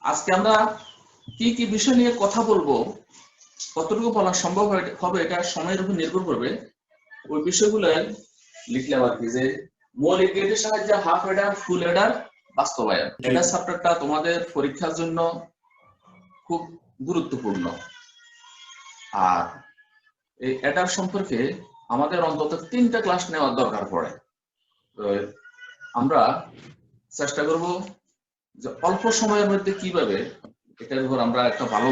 আজকে আমরা কি কি বিষয় নিয়ে কথা বলবো, কতটুকু বলা সম্ভব হবে এটা সময়ের উপর নির্ভর করবে। ওই বিষয়গুলো লিখলাম আর কি, যে মৌলিক গেটের সাহায্যে হাফ এডার ফুল এডার বাস্তবায়ন। এটা চ্যাপ্টারটা তোমাদের পরীক্ষার জন্য খুব গুরুত্বপূর্ণ। আর এই এডার সম্পর্কে আমাদের অন্তত 3টা ক্লাস নেওয়ার দরকার পড়ে। তো আমরা চেষ্টা করব যে অল্প সময়ের মধ্যে কিভাবে এটার উপর আমরা একটা ভালো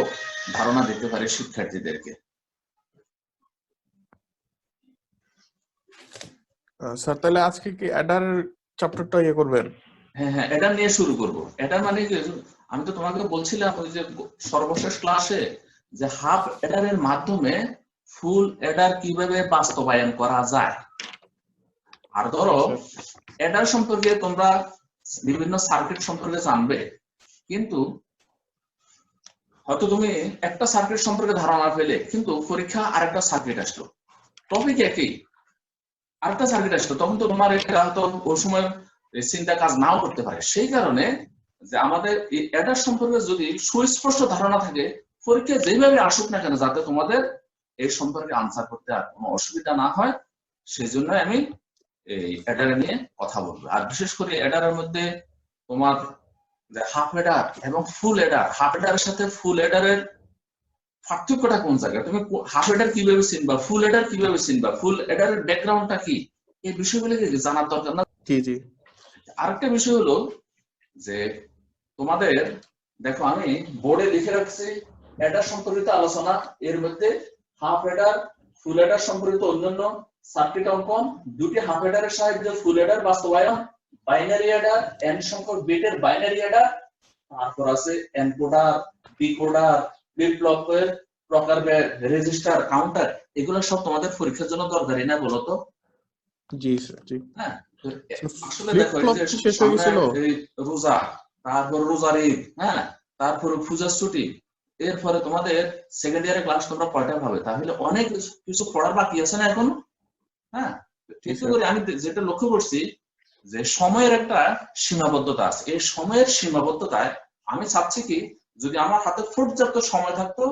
ধারণা দিতে পারি শিক্ষার্থীদেরকে। স্যার তাহলে আজকে কি অ্যাডার চ্যাপ্টারটা করবেন? হ্যাঁ, এটা নিয়ে শুরু করব। এটা মানে কি, আমি তো তোমাকে বলছিলাম ওই যে সর্বশেষ ক্লাসে যে হাফ এডারের মাধ্যমে ফুল এডার কিভাবে বাস্তবায়ন করা যায়। আর ধরো এডার সম্পর্কে তোমরা বিভিন্ন সার্কিট সম্পর্কে জানবে, কিন্তু হয়তো তুমি একটা সার্কিট সম্পর্কে ধারণা পেলে, কিন্তু পরীক্ষা আরেকটা সার্কিট আসলো, টপিক একই, আরেকটা সার্কিট আসলো, তখন তো তোমার এটা হয়তো ওই সময় চিন্তা কাজ নাও করতে পারে। সেই কারণে যে আমাদের এই এডার সম্পর্কে যদি সুস্পষ্ট ধারণা থাকে, পরীক্ষা যেভাবে আসুক না কেন, যাতে তোমাদের এই সম্পর্কে আনসার করতে আর কোনো অসুবিধা না হয়, সেই জন্য আমি এই এডার নিয়ে কথা বলবো। আর বিশেষ করে এডারের মধ্যে তোমার হাফ এডার এবং ফুল এডার, হাফ এডারের সাথে ফুল এডারের পার্থক্যটা কোন জায়গায়, তুমি হাফ এডার কিভাবে চিনবা, ফুল এডার কিভাবে চিনবা, ফুল এডারের ব্যাকগ্রাউন্ডটা কি, এই বিষয়গুলো জানার দরকার না? জি জি। আরেকটা বিষয় হলো যে তোমাদের দেখো, আমি বোর্ডে লিখে রাখছি এডার সম্পর্কিত আলোচনা, এর মধ্যে হাফ এডার ফুল এডার সম্পর্কিত অন্যান্য সার্কিট অঙ্কন, দুটি হাফ এডারের সাহায্যে ফুল এডার বাস্তবায়ন, বাইনারি এডার, এন সংখ্যক বিটের বাইনারি এডার, তারপর আছে এনকোডার, ডিকোডার, ফ্লিপ ফ্লপের প্রকারভেদ, রেজিস্টার, কাউন্টার, এগুলো সব তোমাদের পরীক্ষার জন্য দরকারি না বলো তো? জি স্যার জি। হ্যাঁ, আসলে দেখো এই রোজা, তারপর রোজার ঈদ, হ্যাঁ, তারপর পূজার ছুটি, এরপরে তোমাদের সেকেন্ড ইয়ারের ক্লাস তোমরা কয়টা পাবে? তাহলে অনেক কিছু পড়ার বাকি আছে না এখন। হ্যাঁ, কিন্তু আমি যেটা লক্ষ্য করছি যে সময়ের একটা সীমাবদ্ধতা আছে। এই সময়ের সীমাবদ্ধতায় আমি চাচ্ছি কি, যদি আমার হাতে পর্যাপ্ত সময় থাকতো,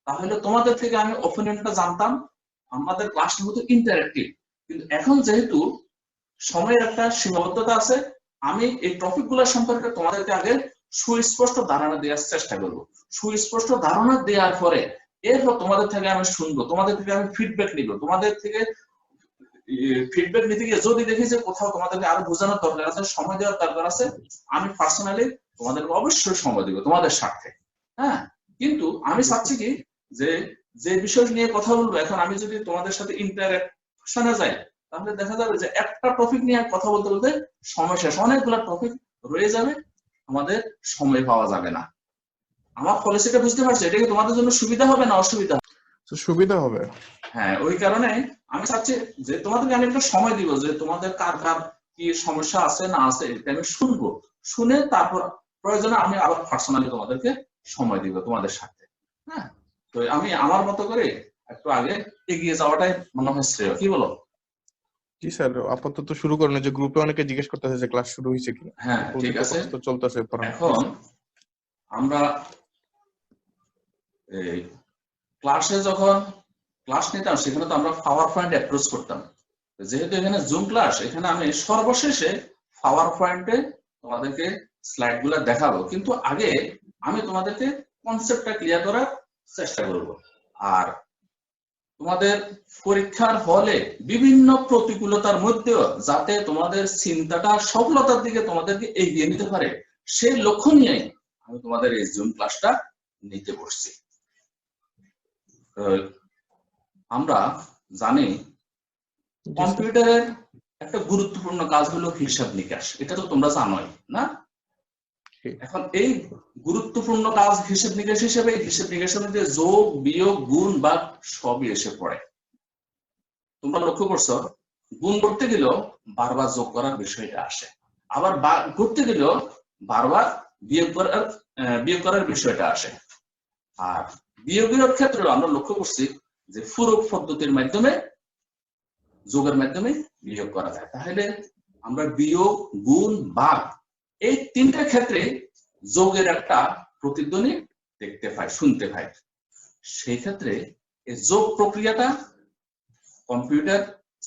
তাহলে তোমাদের থেকে আমি ওপিনিয়নটা জানতাম, আমাদের ক্লাসটা হতো ইন্টারেক্টিভ। কিন্তু এখন যেহেতু সময়ের একটা সীমাবদ্ধতা আছে, আমি এই টপিক গুলো সম্পর্কে তোমাদেরকে আগে সুস্পষ্ট ধারণা দেওয়ার চেষ্টা করব। সুস্পষ্ট ধারণা দেওয়ার পরে এরপর তোমাদের থেকে আমি শুনবো, তোমাদের থেকে আমি ফিডব্যাক নিব। তোমাদের থেকে ফিডব্যাক নিতে গিয়ে যদি দেখি যে কোথাও তোমাদেরকে আরো বোঝানোর দরকার আছে, সময় দেওয়ার দরকার আছে, আমি পার্সোনালি তোমাদেরকে অবশ্যই সময় দিব তোমাদের স্বার্থে। হ্যাঁ, কিন্তু আমি চাচ্ছি কি, যে যে বিষয় নিয়ে কথা বলবো এখন, আমি যদি তোমাদের সাথে ইন্টারঅ্যাকশনে যাই, তাহলে দেখা যাবে যে একটা টপিক নিয়ে কথা বলতে বলতে সময় শেষ, অনেকগুলো টপিক রয়ে যাবে, আমাদের সময় পাওয়া যাবে না। আমার পলিসিটা বুঝতে পারছো? এটা কি তোমাদের জন্য সুবিধা হবে না অসুবিধা? সুবিধা হবে। হ্যাঁ, ওই কারণে আমি চাচ্ছি যে তোমাদেরকে আমি একটা সময় দিব, যে তোমাদের কার কার কি সমস্যা আছে না আছে, এটা আমি শুনবো, শুনে তারপর প্রয়োজনে আমি আবার পার্সোনালি তোমাদেরকে সময় দিব তোমাদের সাথে। হ্যাঁ, তো আমি আমার মতো করে একটু আগে এগিয়ে যাওয়াটাই মনে হয় শ্রেয়, কি বলো? জি স্যার, আপাতত শুরু করেন, যে গ্রুপে অনেকে জিজ্ঞেস করতেছে যে ক্লাস শুরু হয়েছে কিনা। হ্যাঁ, ঠিক আছে, চলতেছে। এখন আমরা এই ক্লাসে যখন ক্লাস নিতাম, সেখানে তো আমরা পাওয়ার পয়েন্ট অ্যাপ্রোচ করতাম। যেহেতু এখানে জুম ক্লাস, এখানে আমি সর্বশেষে পাওয়ার পয়েন্টে তোমাদেরকে স্লাইড গুলা দেখাবো, কিন্তু আগে আমি তোমাদেরকে কনসেপ্টটা ক্লিয়ার করার চেষ্টা করব। আর তোমাদের পরীক্ষার হলে বিভিন্ন প্রতিকূলতার মধ্যেও যাতে তোমাদের চিন্তাটা সফলতার দিকে তোমাদেরকে এগিয়ে নিতে পারে, সেই লক্ষ্য নিয়ে আমি তোমাদের এই জুম ক্লাসটা নিতে বসছি। আমরা জানি কম্পিউটারের একটা গুরুত্বপূর্ণ কাজ হলো হিসাব নিকাশ, এটা তো তোমরা জানোই না? এখন এই গুরুত্বপূর্ণ কাজ হিসাব নিকাশ হিসেবে, হিসাব নিকাশের মধ্যে যোগ, বিয়োগ, গুণ, ভাগ সবই এসে পড়ে। তোমরা লক্ষ্য করছো, গুণ করতে গেলেও বারবার যোগ করার বিষয়টা আসে, আবার করতে গেলেও বারবার বিয়োগ করার বিষয়টা আসে। আর বিয়োগের ক্ষেত্রে আমরা লক্ষ্য করছি যে পূরক পদ্ধতির মাধ্যমে, যোগের মাধ্যমে বিয়োগ করা যায়। তাহলে আমরা বিয়োগ, গুণ, ভাগ এই 3টা ক্ষেত্রে যোগের একটা প্রতিধ্বনি দেখতে পাই, শুনতে পাই। সেই ক্ষেত্রে এই যোগ প্রক্রিয়াটা কম্পিউটার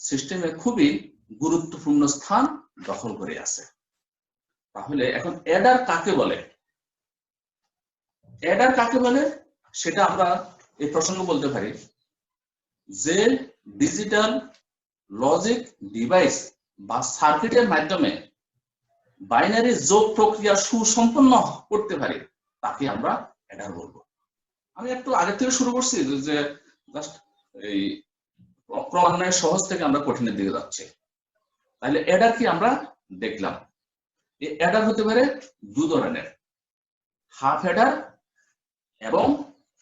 সিস্টেমে খুবই গুরুত্বপূর্ণ স্থান দখল করে আছে। তাহলে এখন অ্যাডার কাকে বলে? অ্যাডার কাকে বলে সেটা আমরা এই প্রসঙ্গ বলতে পারি যে ডিজিটাল লজিক ডিভাইস বা সার্কিটের মাধ্যমে বাইনারি যোগ প্রক্রিয়া সুসম্পন্ন করতে পারে তাকে আমরা অ্যাডার বলবো। আমি একটু আগে থেকে শুরু করছি যে জাস্ট এই ক্রমান্বয়ে সহজ থেকে আমরা কঠিনের দিকে যাচ্ছি। তাহলে অ্যাডার কি আমরা দেখলাম। এই অ্যাডার হতে পারে দু ধরনের, হাফ অ্যাডার এবং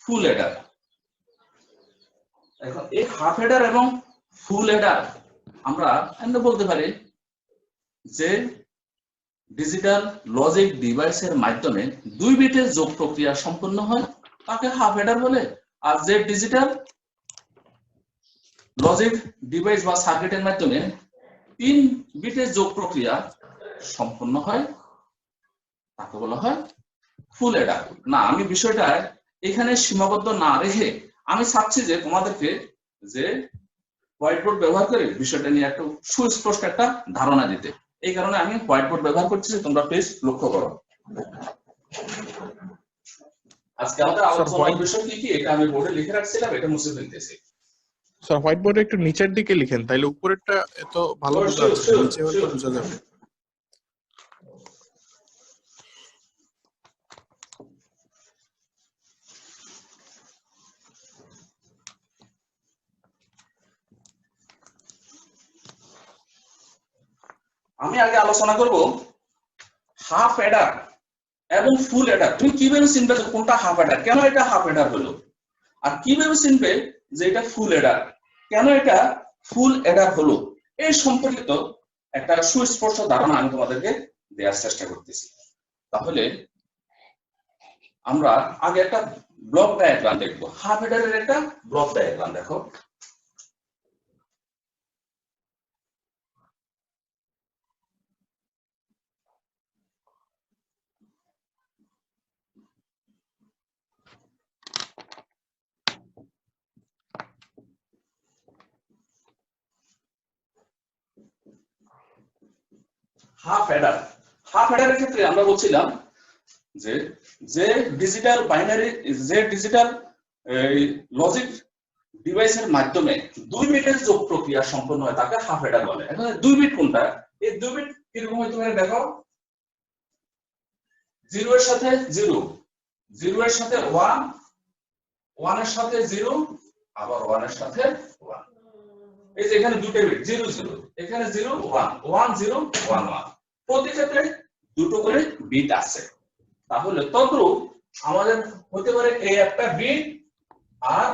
ফুল অ্যাডার। এখন এই হাফ অ্যাডার এবং ফুল অ্যাডার আমরা বলতে পারি যে ডিজিটাল লজিক ডিভাইসের মাধ্যমে 2 বিটের যোগ প্রক্রিয়া সম্পন্ন হয় তাকে হাফ অ্যাডার বলে। আর যে ডিজিটাল লজিক ডিভাইস বা সার্কিটের মাধ্যমে 3 বিটের যোগ প্রক্রিয়া সম্পন্ন হয় তাকে বলা হয় ফুল অ্যাডার। না, আমি বিষয়টা এখানে সীমাবদ্ধ না রেখে আমি চাচ্ছি যে তোমাদেরকে যে হোয়াইট বোর্ড ব্যবহার করে বিষয়টা নিয়ে একটু সুস্পষ্ট একটা ধারণা দিতে। এই কারণে আমি হোয়াইট বোর্ড ব্যবহার করছি, তোমরা প্লিজ লক্ষ্য করো। আজকে আমাদের আলোচনার বিষয় কি কি এটা আমি বোর্ডে লিখে রাখছিলাম, এটা মুছে ফেলতেছি। স্যার হোয়াইট বোর্ডে একটু নিচের দিকে লিখেন, তাইলে উপরেরটা এত ভালো বোঝা যাচ্ছে, নিচে হয়তো বোঝা যাবে। আমি আগে আলোচনা করব হাফ অ্যাডার এবং ফুল অ্যাডার। তুমি কিভাবে চিনবে যে কোনটা হাফ অ্যাডার, কেন এটা হাফ অ্যাডার হলো, আর কিভাবে চিনবে যে এটা ফুল অ্যাডার, কেন এটা ফুল অ্যাডার হলো, এই সম্পর্কিত একটা সুস্পষ্ট ধারণা আমি তোমাদেরকে দেওয়ার চেষ্টা করতেছি। তাহলে আমরা আগে একটা ব্লক ডায়াগ্রাম দেখবো। হাফ অ্যাডারের একটা ব্লক ডায়াগ্রাম দেখো। হাফ অ্যাডার, হাফ অ্যাডারের ক্ষেত্রে আমরা বলছিলাম যে যে ডিজিটাল বাইনারি, যে ডিজিটাল লজিক ডিভাইসের মাধ্যমে 2 বিটের যোগ প্রক্রিয়া সম্পন্ন হয় তাকে হাফ অ্যাডার বলে। এখন 2 বিট কোনটা? এই 2 বিট কিরকম হইতে পারে দেখো। 0 এর সাথে 0, 0 এর সাথে 1, 1 এর সাথে 0, আবার 1 এর সাথে 1। এই যে এখানে দুটো বিট 0 0, এখানে 0 1, 1 0 1 1, প্রতি ক্ষেত্রে দুটো করে বিট আছে। তাহলে তদ্রূপ আমাদের হতে পারে এ একটা বিট আর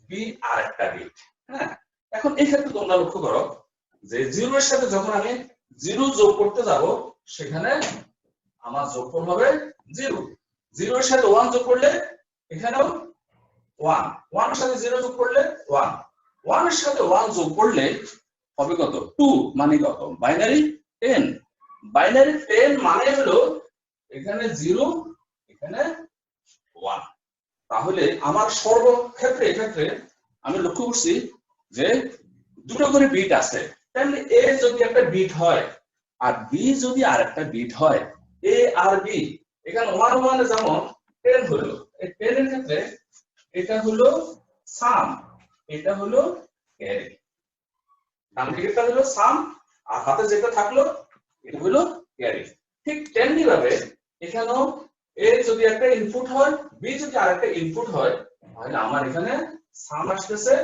বি আর একটা বিট। হ্যাঁ, এখন এই ক্ষেত্রে তোমরা লক্ষ্য করো যে 0 এর সাথে যখন আমি 0 যোগ করতে যাব সেখানে আমার যোগফল হবে 0, 0 এর সাথে 1 যোগ করলে এখানেও 1, 1 এর সাথে 0 যোগ করলে 1, 1 এর সাথে 1 যোগ করলে হবে কত? 2, মানে কত? বাইনারি 10। বাইনারি 10 মানে হলো এখানে 0 এখানে 1। তাহলে আমার সর্বক্ষেত্রে এক্ষেত্রে আমি লক্ষ্য করছি যে দুটো করে বিট আছে। তাহলে এ যদি একটা বিট হয় আর বি যদি আরেকটা বিট হয়, এ আর বি, এখানে 1 1 যেমন 10 হলো, এই 10 এর ক্ষেত্রে এটা হলো সাম, এটা হলো ক্যারি। ডান দিকেরটা হলো সাম আর হাতে যেটা থাকলো এটা হলো ক্যারি। ঠিক তেমনি ভাবে এখানেও এ যদি একটা ইনপুট হয়, বি যদি আরেকটা ইনপুট হয়, তাহলে আমার এখানে সাম আসতেছে,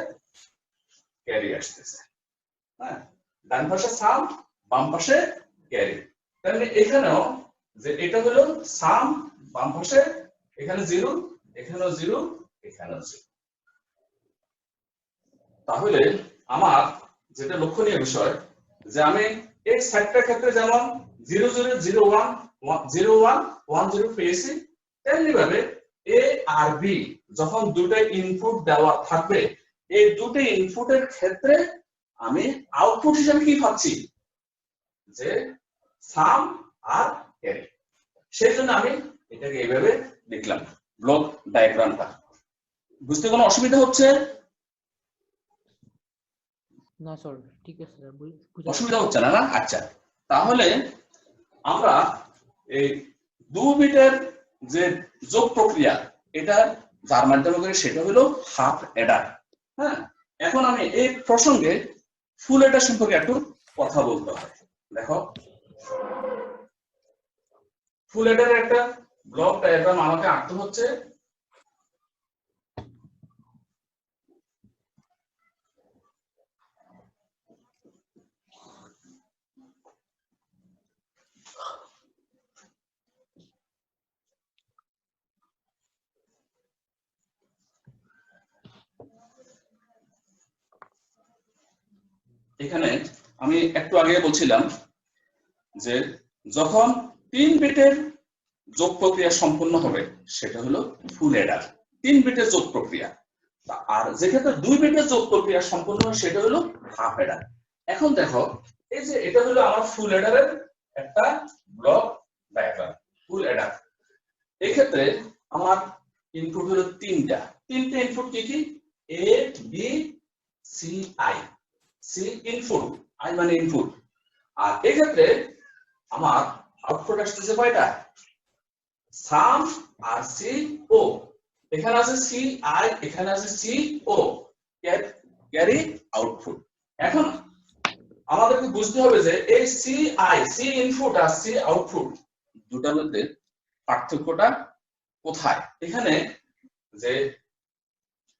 ক্যারি আসতেছে। হ্যাঁ, ডান পাশে সাম, বাম পাশে ক্যারি। তাহলে এখানেও যে এটা হলো সাম, বাম পাশে এখানে 0, এখানেও 0, এখানেও 0। তাহলে আমার যেটা লক্ষণীয় বিষয় যে আমি এই সেটটার ক্ষেত্রে যেমন 0 0 0 1 0 1 1 0 পেয়েছি, তেমনি ভাবে এ আর বি যখন দুটো ইনপুট দেওয়া থাকবে, এই দুটো ইনপুটের ক্ষেত্রে আমি আউটপুট হিসেবে কি পাচ্ছি? যে সাম আর ক্যারি। সেই জন্য আমি এটাকে এইভাবে লিখলাম ব্লক ডায়াগ্রামটা। বুঝতে কোনো অসুবিধা হচ্ছে? না স্যার, ঠিক আছে স্যার, অসুবিধা হচ্ছে না? আচ্ছা, তাহলে আমরা এই 2 বিটের যে যোগ প্রক্রিয়া এটা যার মাধ্যমে করি সেটা হলো হাফ অ্যাডার। হ্যাঁ, এখন আমি এই প্রসঙ্গে ফুল অ্যাডার সম্পর্কে একটু কথা বলতে হয়। দেখো, ফুল অ্যাডারের একটা ব্লক ডায়াগ্রাম আমাকে আঁকতে হচ্ছে। এখানে আমি একটু আগে বলছিলাম যে যখন 3 বিটের যোগ প্রক্রিয়া সম্পূর্ণ হবে সেটা হলো ফুল অ্যাডার, 3 বিটের যোগ প্রক্রিয়া। আর যেক্ষেত্রে 2 বিটের যোগ প্রক্রিয়া সম্পূর্ণ হয় সেটা হলো হাফ অ্যাডার। এখন দেখো, এই যে এটা হলো আমার ফুল অ্যাডারের একটা ব্লক ডায়াগ্রাম। ফুল অ্যাডার এই ক্ষেত্রে আমার ইনপুট হলো তিনটে ইনপুট। কি কি? A B C I. C input, I মানে ইনপুট। আর এই ক্ষেত্রে আমার আউটপুট আসতেছে কয়টা? সাম আর সি ও। এখানে আছে সি আই, এখানে আছে সি ও, ক্যারি আউটপুট। এখন আমাদেরকে বুঝতে হবে যে এই সি আই, সি ইনপুট আর সি আউটপুট দুটার মধ্যে পার্থক্যটা কোথায়। এখানে যে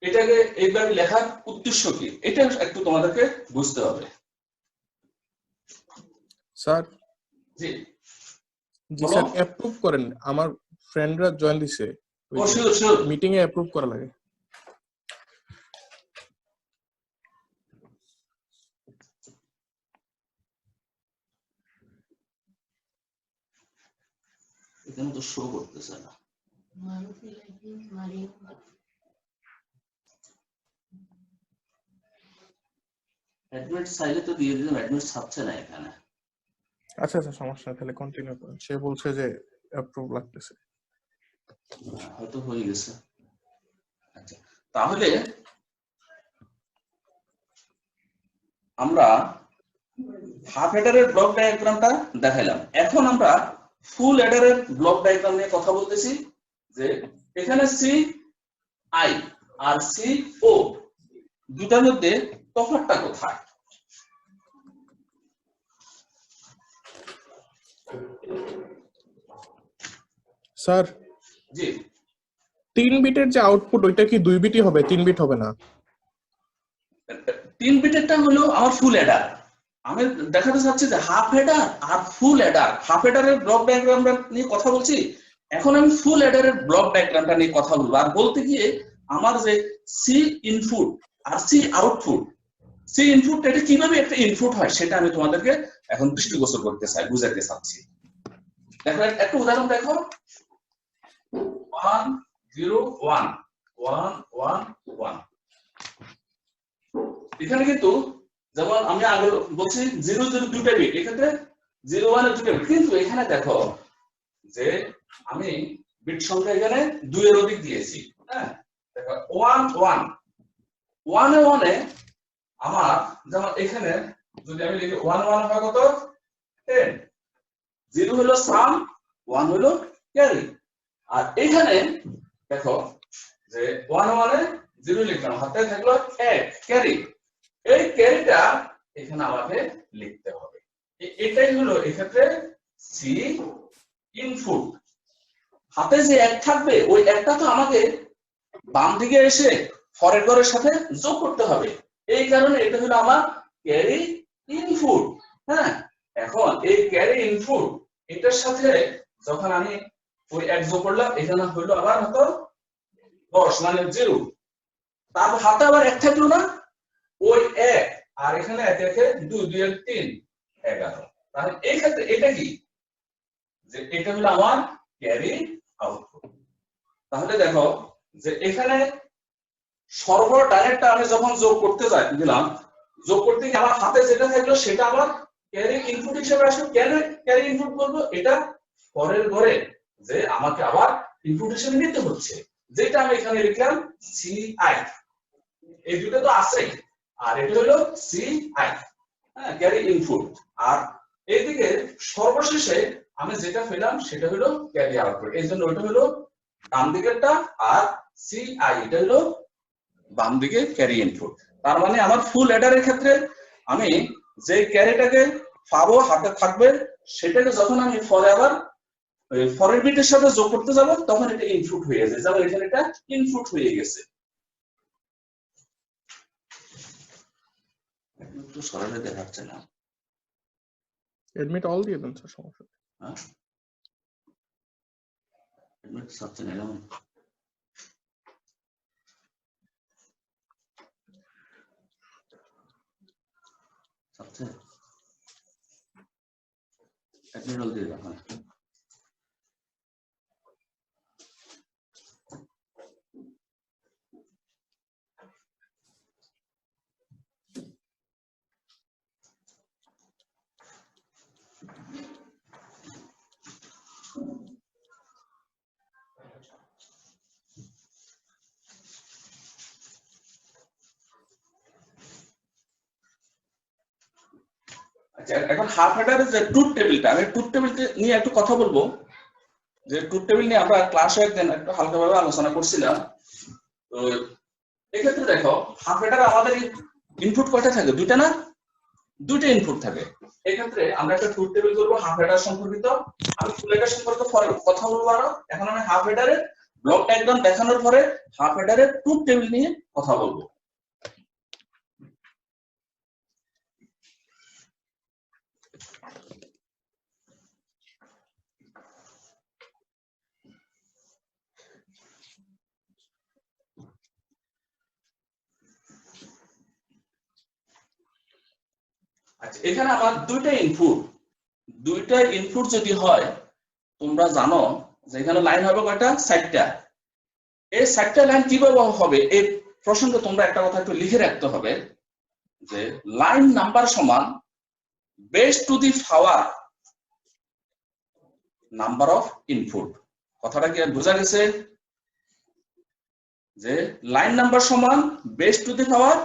এটাকে এইভাবে লেখার উদ্দেশ্য কি এটা একটু তোমাদেরকে বুঝতে হবে। স্যার, জি জি স্যার, অ্যাপ্রুভ করেন। আমার ফ্রেন্ডরা জয়েন দিছে, মিটিং এ অ্যাপ্রুভ করা লাগে। এখানে তো শো করতেছে না। অ্যাডমিট চাইলে তো দিয়ে দিলাম, অ্যাডমিট ছাপছে না এখানে। আচ্ছা আচ্ছা, সমস্যা নেই, তাহলে কন্টিনিউ করেন। সে বলছে যে অ্যাপ্রুভ লাগতেছে, হয়তো হয়ে গেছে। আচ্ছা, তাহলে আমরা হাফ অ্যাডারের ব্লক ডায়াগ্রামটা দেখাইলাম। এখন আমরা ফুল অ্যাডারের ব্লক ডায়াগ্রাম নিয়ে কথা বলতেছি। যে এখানে সি আই আর সি ও দুটার মধ্যে তফাৎটা কোথায়? স্যার জি, 3 বিটের যে আউটপুট ওইটা কি 2 বিটই হবে, 3 বিট হবে না? 3 বিটেরটা হলো আমার ফুল অ্যাডার। আমি দেখাতে চাচ্ছি যে হাফ অ্যাডার আর ফুল অ্যাডার। হাফ অ্যাডারের ব্লক ডায়াগ্রামটা নিয়ে কথা বলছি, এখন আমি ফুল অ্যাডারের ব্লক ডায়াগ্রামটা নিয়ে কথা বলবো। আর বলতে গিয়ে আমার যে সি ইনপুট আর সি আউটপুট, সি ইনপুট এটা কিভাবে একটা ইনপুট হয় সেটা আমি তোমাদেরকে এখন দৃষ্টিগোচর করতে চাই, বুঝাতে চাচ্ছি। দেখো একটা উদাহরণ দেখো, 1 0 1 1 1 1। এখানে কিন্তু যেমন আমি আগে বলছি 0 0 দুটো বিট, এখানে 0 1 এর দুটো বিট। কিন্তু এখানে দেখো যে আমি বিট সংখ্যা এখানে 2 এর অধিক দিয়েছি। হ্যাঁ, দেখো 1 1 1 এ 1 এ আমার যেমন এখানে যদি আমি লিখি 1 1 হয় কত? 10। 0 হলো সাম, 1 হলো ক্যারি। আর এখানে দেখো যে 1 1 এ 0 লিখলাম, হাতে থাকলো 1 ক্যারি। এই ক্যারিটা এখানে আমাকে লিখতে হবে। এটাই হলো এক্ষেত্রে সি ইনপুট। হাতে যে 1 থাকবে ওই 1টা তো আমাকে বাম দিকে এসে ফরের ঘরের সাথে যোগ করতে হবে। এই কারণে এটা হলো আমার ক্যারি ইনপুট। হ্যাঁ, এখন এই ক্যারি ইনপুট এটার সাথে যখন আমি ওই 1 যোগ করলাম, এখানে হলো আবার হতো 10 মানে 0। তারপর হাতে আবার 1 থাকলো না, ওই 1 আর এখানে 1 একে 2 2 এর 3 11। তাহলে এই ক্ষেত্রে এটা কি? যে এটা হলো আমার ক্যারি আউটপুট। তাহলে দেখো যে এখানে ডাইরেক্টটা আমি যখন যোগ করতে দিলাম, যোগ করতে গিয়ে আমার হাতে যেটা থাকলো সেটা আবার ক্যারি ইনপুট হিসেবে আসলো। ক্যারি ইনপুট বলবো এটা পরের ঘরে যে আমাকে আবার ইনপুট হিসেবে নিতে হচ্ছে, যেটা আমি এখানে লিখলাম CI, এই দুটো তো আছে, আর এটা হলো CI, হ্যাঁ, ক্যারি ইনপুট। আর এইদিকে সর্বশেষে আমি যেটা পেলাম সেটা হলো ক্যারি আউটপুট, এই জন্য ওটা হলো ডান দিকেরটা, আর CI এটা হলো বাম দিকে ক্যারি ইনপুট। তার মানে আমার ফুল অ্যাডারের ক্ষেত্রে আমি যে ক্যারিটাকে পাবো হাতে থাকবে, সেটাকে যখন আমি ফরে আবার ফরের বিটের সাথে যোগ করতে যাব তখন এটা ইনপুট হয়ে যায়, যেমন এখানে এটা ইনপুট হয়ে গেছে। একটু সরালে দেখাচ্ছে না, এডমিট অল দিয়ে দেন স্যার, সমস্যা নেই। হ্যাঁ এডমিট সাবজেক্ট এরকম সাবজেক্ট এডমিট অল দিয়ে দাও। হ্যাঁ আচ্ছা, এখন হাফ হেডারের যে ট্রুথ টেবিলটা, আমি ট্রুথ টেবিলটা নিয়ে একটু কথা বলবো। যে ট্রুথ টেবিল নিয়ে আমরা ক্লাসে একদিন একটু হালকাভাবে আলোচনা করছিলাম। তো এক্ষেত্রে দেখো হাফ হেডারে আমাদের ইনপুট কয়টা থাকে? দুইটা না? দুইটা ইনপুট থাকে। এক্ষেত্রে আমরা একটা ট্রুথ টেবিল করবো হাফ হেডার সম্পর্কিত। আমি ফুল হেডার সম্পর্কে পরে কথা বলবো আরো। এখন আমি হাফ হেডারের ব্লক ডায়াগ্রাম দেখানোর পরে হাফ হেডারের ট্রুথ টেবিল নিয়ে কথা বলবো। আচ্ছা, এখানে আমার দুইটা ইনপুট যদি হয়, তোমরা জানো যে এখানে লাইন হবে কয়টা? 60টা। এই 60টা লাইন কিভাবে হবে এই প্রসঙ্গে তোমরা একটা কথা একটু লিখে রাখতে হবে, যে লাইন নাম্বার সমান base to the power number of input. কথাটা কি বোঝা গেছে? যে লাইন নাম্বার সমান base to the power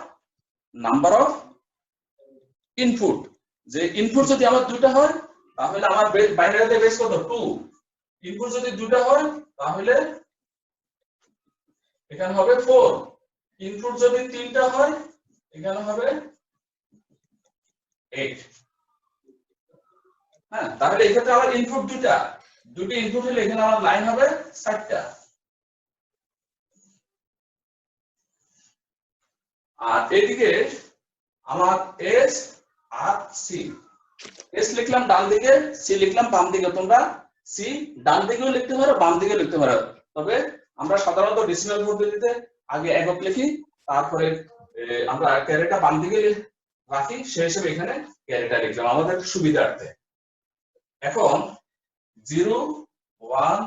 number of input. যে ইনপুট যদি আমার দুটো হয় তাহলে আমার বাইনারিতে বেস কত? 2। ইনপুট যদি দুটো হয় তাহলে এখানে হবে 4। ইনপুট যদি তিনটা হয় এখানে হবে 8। হ্যাঁ, তাহলে এক্ষেত্রে আমার ইনপুট দুটি ইনপুট হলে এখানে আমার লাইন হবে 60টা। আর এদিকে আমার এস আর সি, এস লিখলাম ডান দিকে, সি লিখলাম বাম দিকে। তোমরা সি ডান দিকেও লিখতে পারো, বাম দিকেও লিখতে পারো, তবে আমরা সাধারণত ডেসিমাল পদ্ধতিতে আগে একক লিখি, তারপরে আমরা ক্যারেটা বাম দিকে রাখি, সেই হিসেবে এখানে ক্যারেটা লিখলাম আমাদের সুবিধার্থে। এখন 0 1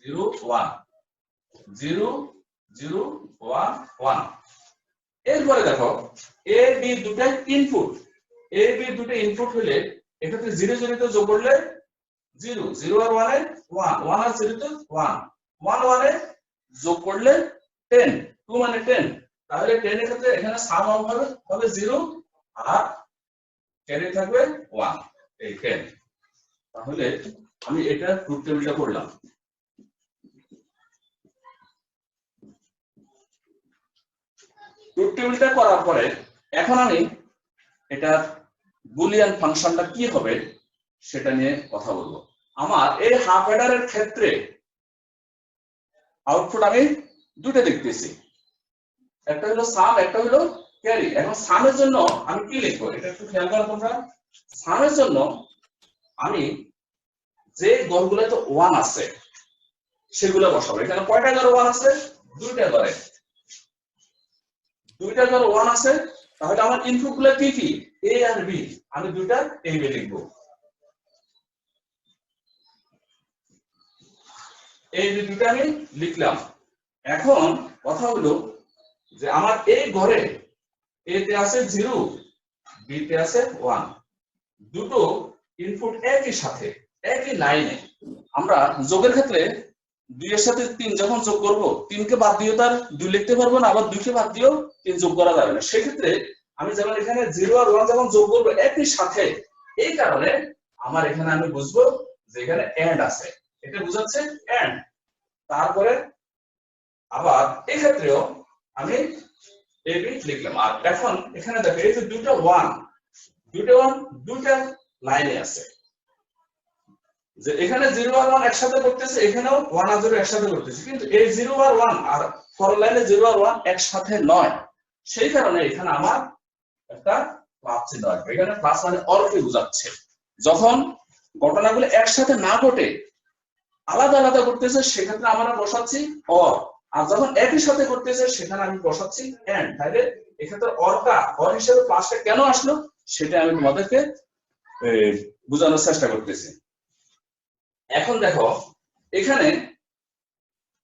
0 1 0 0 1 1। এরপরে দেখো এ বি দুটো ইনপুট, এ বি দুটো ইনপুট হলে এক্ষেত্রে 0 0 তে যোগ করলে 0, 0 আর 1 এ 1, 1 আর 0 তে 1, 1 1 এ যোগ করলে 10, 2 মানে 10। তাহলে 10 এর ক্ষেত্রে এখানে সাম হবে 0 আর ক্যারি থাকবে 1, এই 10। তাহলে আমি এটা ট্রুথ টেবিলটা করলাম। ট্রুথ টেবিলটা করার পরে এখন আমি এটা বুলিয়ান ফাংশনটা কি হবে সেটা নিয়ে কথা বলবো। আমার এই হাফ হেডারের ক্ষেত্রে আউটপুট আমি দুটো দেখতেছি, একটা হলো সাম, একটা হলো ক্যারি। এখন সামের জন্য আমি কি লিখবো এটা একটু খেয়াল করো তোমরা। সামের জন্য আমি যে ঘরগুলোতে 1 আছে সেগুলো বসাবো। এখানে কয়টা ঘরে 1 আছে? দুইটা ঘরে, দুইটা ঘরে 1 আছে। তাহলে আমার ইনপুট গুলো কি কি? এ আর বি। আমি দুইটা এ বি লিখবো, এই দুটো আমি লিখলাম। এখন কথা হলো যে আমার এই ঘরে এ তে আছে 0, বি তে আছে 1, দুটো ইনপুট একই সাথে একই লাইনে। আমরা যোগের ক্ষেত্রে 2 এর সাথে 3 যখন যোগ করব 3 কে বাদ দিয়েও তার 2 লিখতে পারবো না, আবার 2 কে বাদ দিয়েও 3 যোগ করা যাবে না। সেই ক্ষেত্রে আমি যেমন এখানে 0 আর 1 যখন যোগ করব একই সাথে, এই কারণে আমার এখানে আমি বুঝবো যে এখানে এন্ড আছে, এটা বোঝাচ্ছে এন্ড। তারপরে আবার এই ক্ষেত্রেও আমি এবি লিখলাম। আর এখন এখানে দেখো এই যে দুটো 1 দুটা লাইনে আছে, যে এখানে 0 আর 1 একসাথে করতেছে, এখানেও 1 আর 0 একসাথে করতেছে, কিন্তু এই 0 আর 1 আর ফর লাইনে 0 আর 1 একসাথে নয়। সেই কারণে এখানে আমার একটা প্লাস চিহ্ন আসবে। এখানে প্লাস মানে অরকে বোঝাচ্ছে। যখন ঘটনাগুলো একসাথে না ঘটে, আলাদা আলাদা করতেছে, সেক্ষেত্রে আমরা বসাচ্ছি অর। আর যখন একই সাথে করতেছে সেখানে আমি বসাচ্ছি এন্ড। তাহলে এক্ষেত্রে অরটা অর হিসেবে প্লাসটা কেন আসলো সেটা আমি তোমাদেরকে বোঝানোর চেষ্টা করতেছি। এখন দেখো এখানে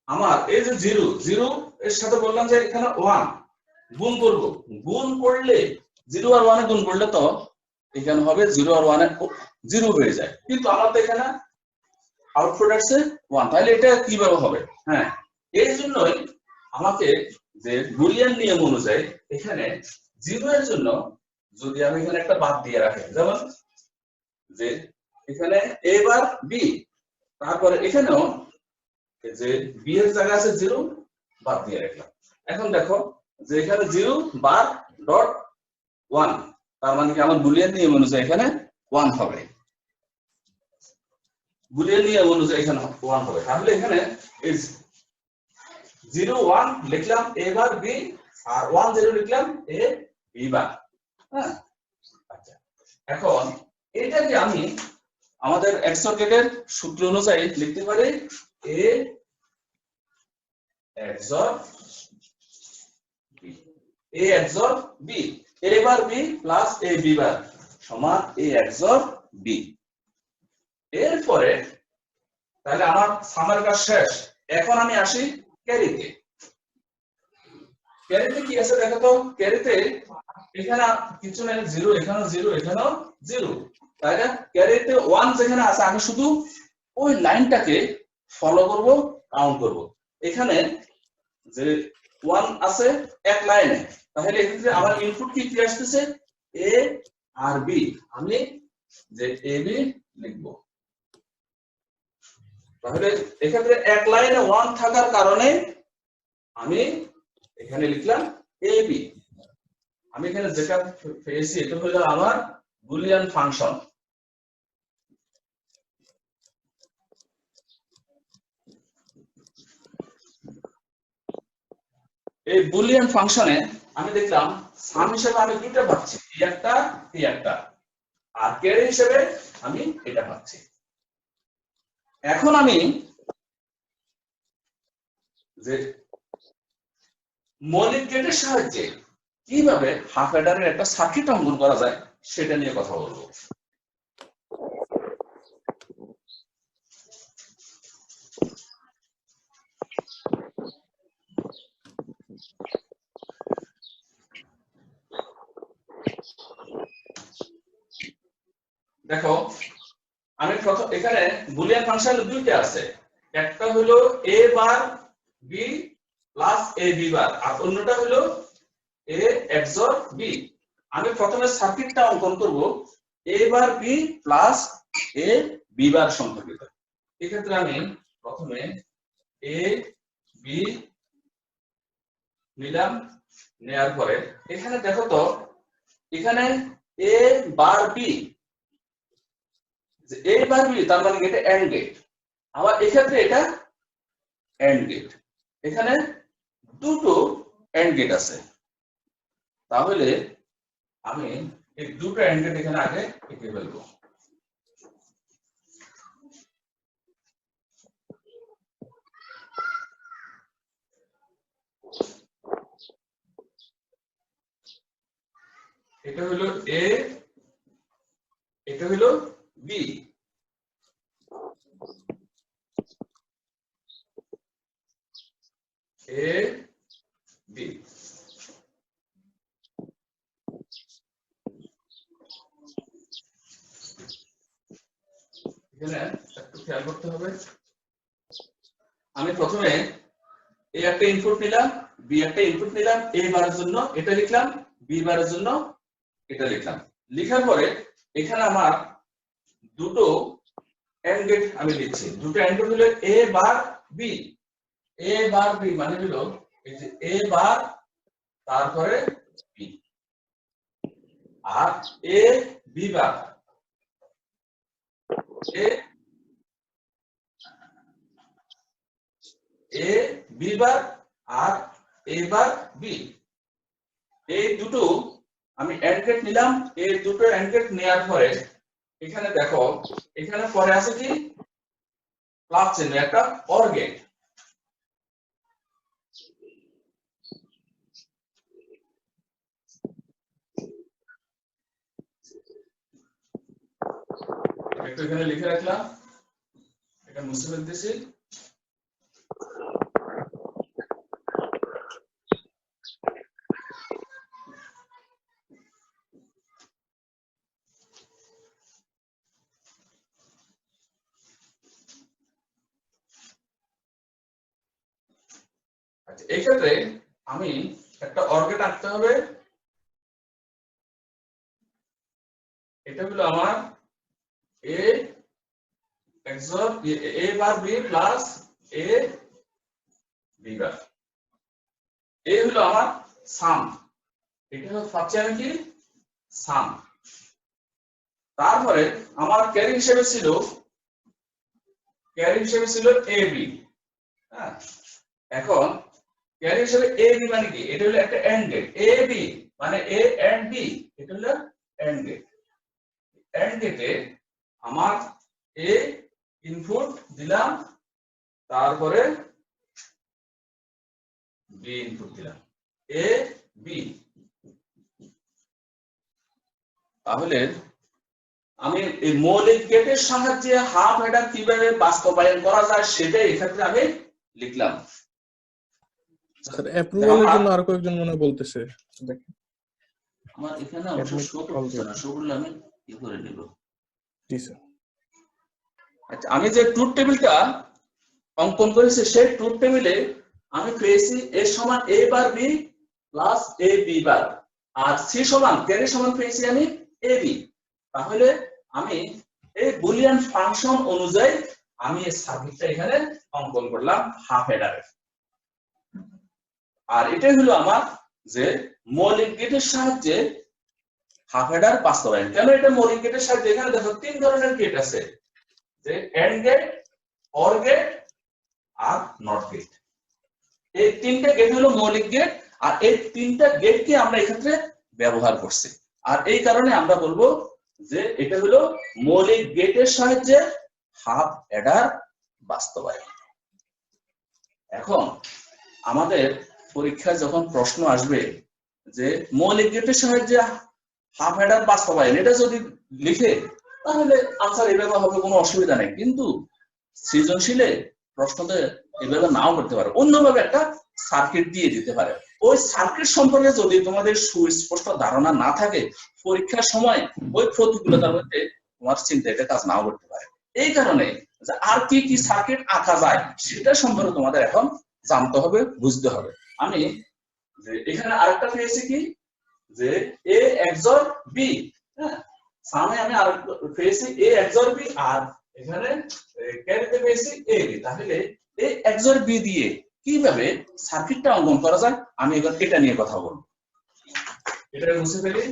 আমার এই যে 0 এর সাথে বললাম যে এখানে 1 গুণ করব, গুণ করলে 0 আর 1 এ গুণ করলে তো এখানে হবে 0 আর 1 এ 0 হয়ে যায়, কিন্তু আমার তো এখানে আউটপুট আসছে 1, তাহলে এটা কিভাবে হবে? হ্যাঁ, এই জন্যই আমাকে যে বুলিয়ান নিয়ম অনুযায়ী এখানে 0 এর জন্য যদি আমি এখানে একটা বাদ দিয়ে রাখি, যেমন যে এখানে a বার b, তারপরে এখানেও যে b এর জায়গায় আছে 0 বাদ দিয়ে রাখলাম। এখন দেখো যে এখানে 0 বার ডট 1, তার মানে কি আমার বুলিয়ান নিয়ম অনুযায়ী এখানে 1 হবে। বুলিয়ান নিয়ম অনুযায়ী এখানে 1 হবে। তাহলে এখানে এই 0 1 লিখলাম a বার b, আর 1 0 লিখলাম a b বার। হ্যাঁ, আচ্ছা, এখন এটাকে আমি আমাদের XOR গেটের সূত্র অনুযায়ী লিখতে পারি a XOR b, a XOR b, a bar b plus a b বার সমান a XOR b। এরপরে তাহলে আমার সামের কাজ শেষ। এখন আমি আসি ক্যারিতে। ক্যারিতে কি আছে দেখো তো, ক্যারিতে এখানে কিছু নেই, 0 এখানেও 0 এখানেও 0, তাই না? ক্যারিতে 1 যেখানে আছে আমি শুধু ওই লাইনটাকে ফলো করব, কাউন্ট করব। এখানে যে 1 আছে এক লাইনে, তাহলে এক্ষেত্রে আমার ইনপুট কি আসতেছে a আর b, আমি যে ab লিখব। তাহলে এক্ষেত্রে এক লাইনে 1 থাকার কারণে আমি এখানে লিখলাম ab। আমি এখানে যেটা পেয়েছি এটা হলো আমার বুলিয়ান ফাংশন। এই বুলিয়ান ফাংশনে আমি দেখলাম সাম হিসেবে আমি দুটো পাচ্ছি, এই একটা, আর ক্যারি হিসেবে আমি এটা পাচ্ছি। এখন আমি যে মৌলিক গেটের সাহায্যে কিভাবে হাফ অ্যাডারের একটা সার্কিট অঙ্কন করা যায় সেটা নিয়ে কথা বলবো। দেখো আমি প্রথম এখানে বুলিয়ান ফাংশন দুইটা আছে, একটা হলো a bar b plus a b bar, আর অন্যটা হলো a XOR b। আমি প্রথমে সার্কিটটা অঙ্কন করব a bar b plus a b বার সম্পর্কিত। এক্ষেত্রে আমি প্রথমে a b নিলাম, নেয়ার পরে এখানে দেখো তো এখানে a bar b, a bar b তার মানে এটা এন্ড গেট, আবার এক্ষেত্রে এটা এন্ড গেট, এখানে দুটো এন্ড গেট আছে। তাহলে আমি এই দুটো এন্ড গেট এখানে আগে এঁকে ফেলবো। এটা হলো a, এটা হলো b। a b, এখানে একটু খেয়াল করতে হবে, আমি প্রথমে এ একটা ইনপুট নিলাম, বি একটা ইনপুট নিলাম, এ বারের জন্য এটা লিখলাম, বি বারের জন্য এটা লিখলাম। লেখার পরে এখানে আমার দুটো এন্ড গেট আমি লিখছি। দুটো এন্ড গেট হলো এ বার বি। এ বার বি মানে হলো এই যে এ বার তারপরে বি, আর এ বি বার এ বি বার আর এ বার বি। এই দুটো আমি এন্ড গেট নিলাম। এই দুটো এন্ড গেট নেওয়ার পরে এখানে দেখো, এখানে পরে আছে কি প্লাস চিহ্ন, একটা অর গেট। একটু এখানে লিখে রাখলাম, এটা মুছে ফেলতেছি। আচ্ছা, এই ক্ষেত্রে আমি একটা অর গেট আনতে হবে। এটা হলো আমার এ XOR A bar B plus A B বার। এই হলো আমার সাম। এটা হলো পাচ্ছি আমি কি সাম। তারপরে আমার ক্যারি হিসেবে ছিল এ বি। হ্যাঁ, এখন ক্যারি হিসেবে এ বি মানে কি, এটা হলো একটা এন্ড গেট। এ বি মানে এ এন্ড বি, এটা হলো এন্ড গেট। এন্ড গেটে আমার এ ইনপুট দিলাম, তারপরে বি ইনপুট দিলাম, এ বি। তাহলে আমি এই মৌলিক গেটের সাহায্যে হাফ হেডার কিভাবে বাস্তবায়ন করা যায় সেটাই এক্ষেত্রে আমি লিখলাম। স্যার অ্যাপ্রুভালের জন্য আর কয়েকজন মনে বলতেছে, দেখেন আমার এখানে অবশ্য শো করতেছে না, শো করলে আমি কি করে নেব। জি স্যার। আচ্ছা, আমি যে ট্রুথ টেবিলটা অঙ্কন করেছি সেই ট্রুথ টেবিলে আমি পেয়েছি এ সমান A bar B plus A B bar, R C সমান ক্যারি সমান পেয়েছি আমি এ বি। তাহলে আমি এই বুলিয়ান ফাংশন অনুযায়ী আমি এই সার্কিটটা এখানে অঙ্কন করলাম হাফ হেডারে। আর এটাই হলো আমার যে মৌলিক গেটের সাহায্যে হাফ হেডার বাস্তবায়ন। কেন এটা মৌলিক গেটের সাহায্যে? এখানে দেখো তিন ধরনের গেট আছে, যে এন্ড গেট, অর গেট আর নট গেট। এই তিনটা গেট হলো মৌলিক গেট, আর এই তিনটা গেটকে আমরা এক্ষেত্রে ব্যবহার করছি। আর এই কারণে আমরা বলবো যে এটা হলো মৌলিক গেটের সাহায্যে হাফ হেডার বাস্তবায়ন। এখন আমাদের পরীক্ষায় যখন প্রশ্ন আসবে যে মৌলিক গেটের সাহায্যে হাফ হেডার বাস্তবায়ন, এটা যদি লিখে তাহলে আনসার এভাবে হবে, কোনো অসুবিধা নেই। কিন্তু সৃজনশীলে প্রশ্নতে এভাবে নাও করতে পারে, অন্যভাবে একটা সার্কিট দিয়ে দিতে পারে। ওই সার্কিট সম্পর্কে যদি তোমাদের সুস্পষ্ট ধারণা না থাকে, পরীক্ষার সময় ওই প্রতিকূলতার মধ্যে তোমার চিন্তা এটা কাজ নাও করতে পারে। এই কারণে যে আর কি কি সার্কিট আঁকা যায় সেটা সম্পর্কে তোমাদের এখন জানতে হবে, বুঝতে হবে। আমি এখানে আরেকটা পেয়েছি কি, যে এ XOR বি। হ্যাঁ, সামনে আমি আরেকটা পেয়েছি এ XOR বি, আর এখানে ক্যারিতে পেয়েছি এ বি। তাহলে এ XOR বি দিয়ে কিভাবে সার্কিটটা অঙ্কন করা যায় আমি এবার এটা নিয়ে কথা বলবো। এটা মুছে ফেলি।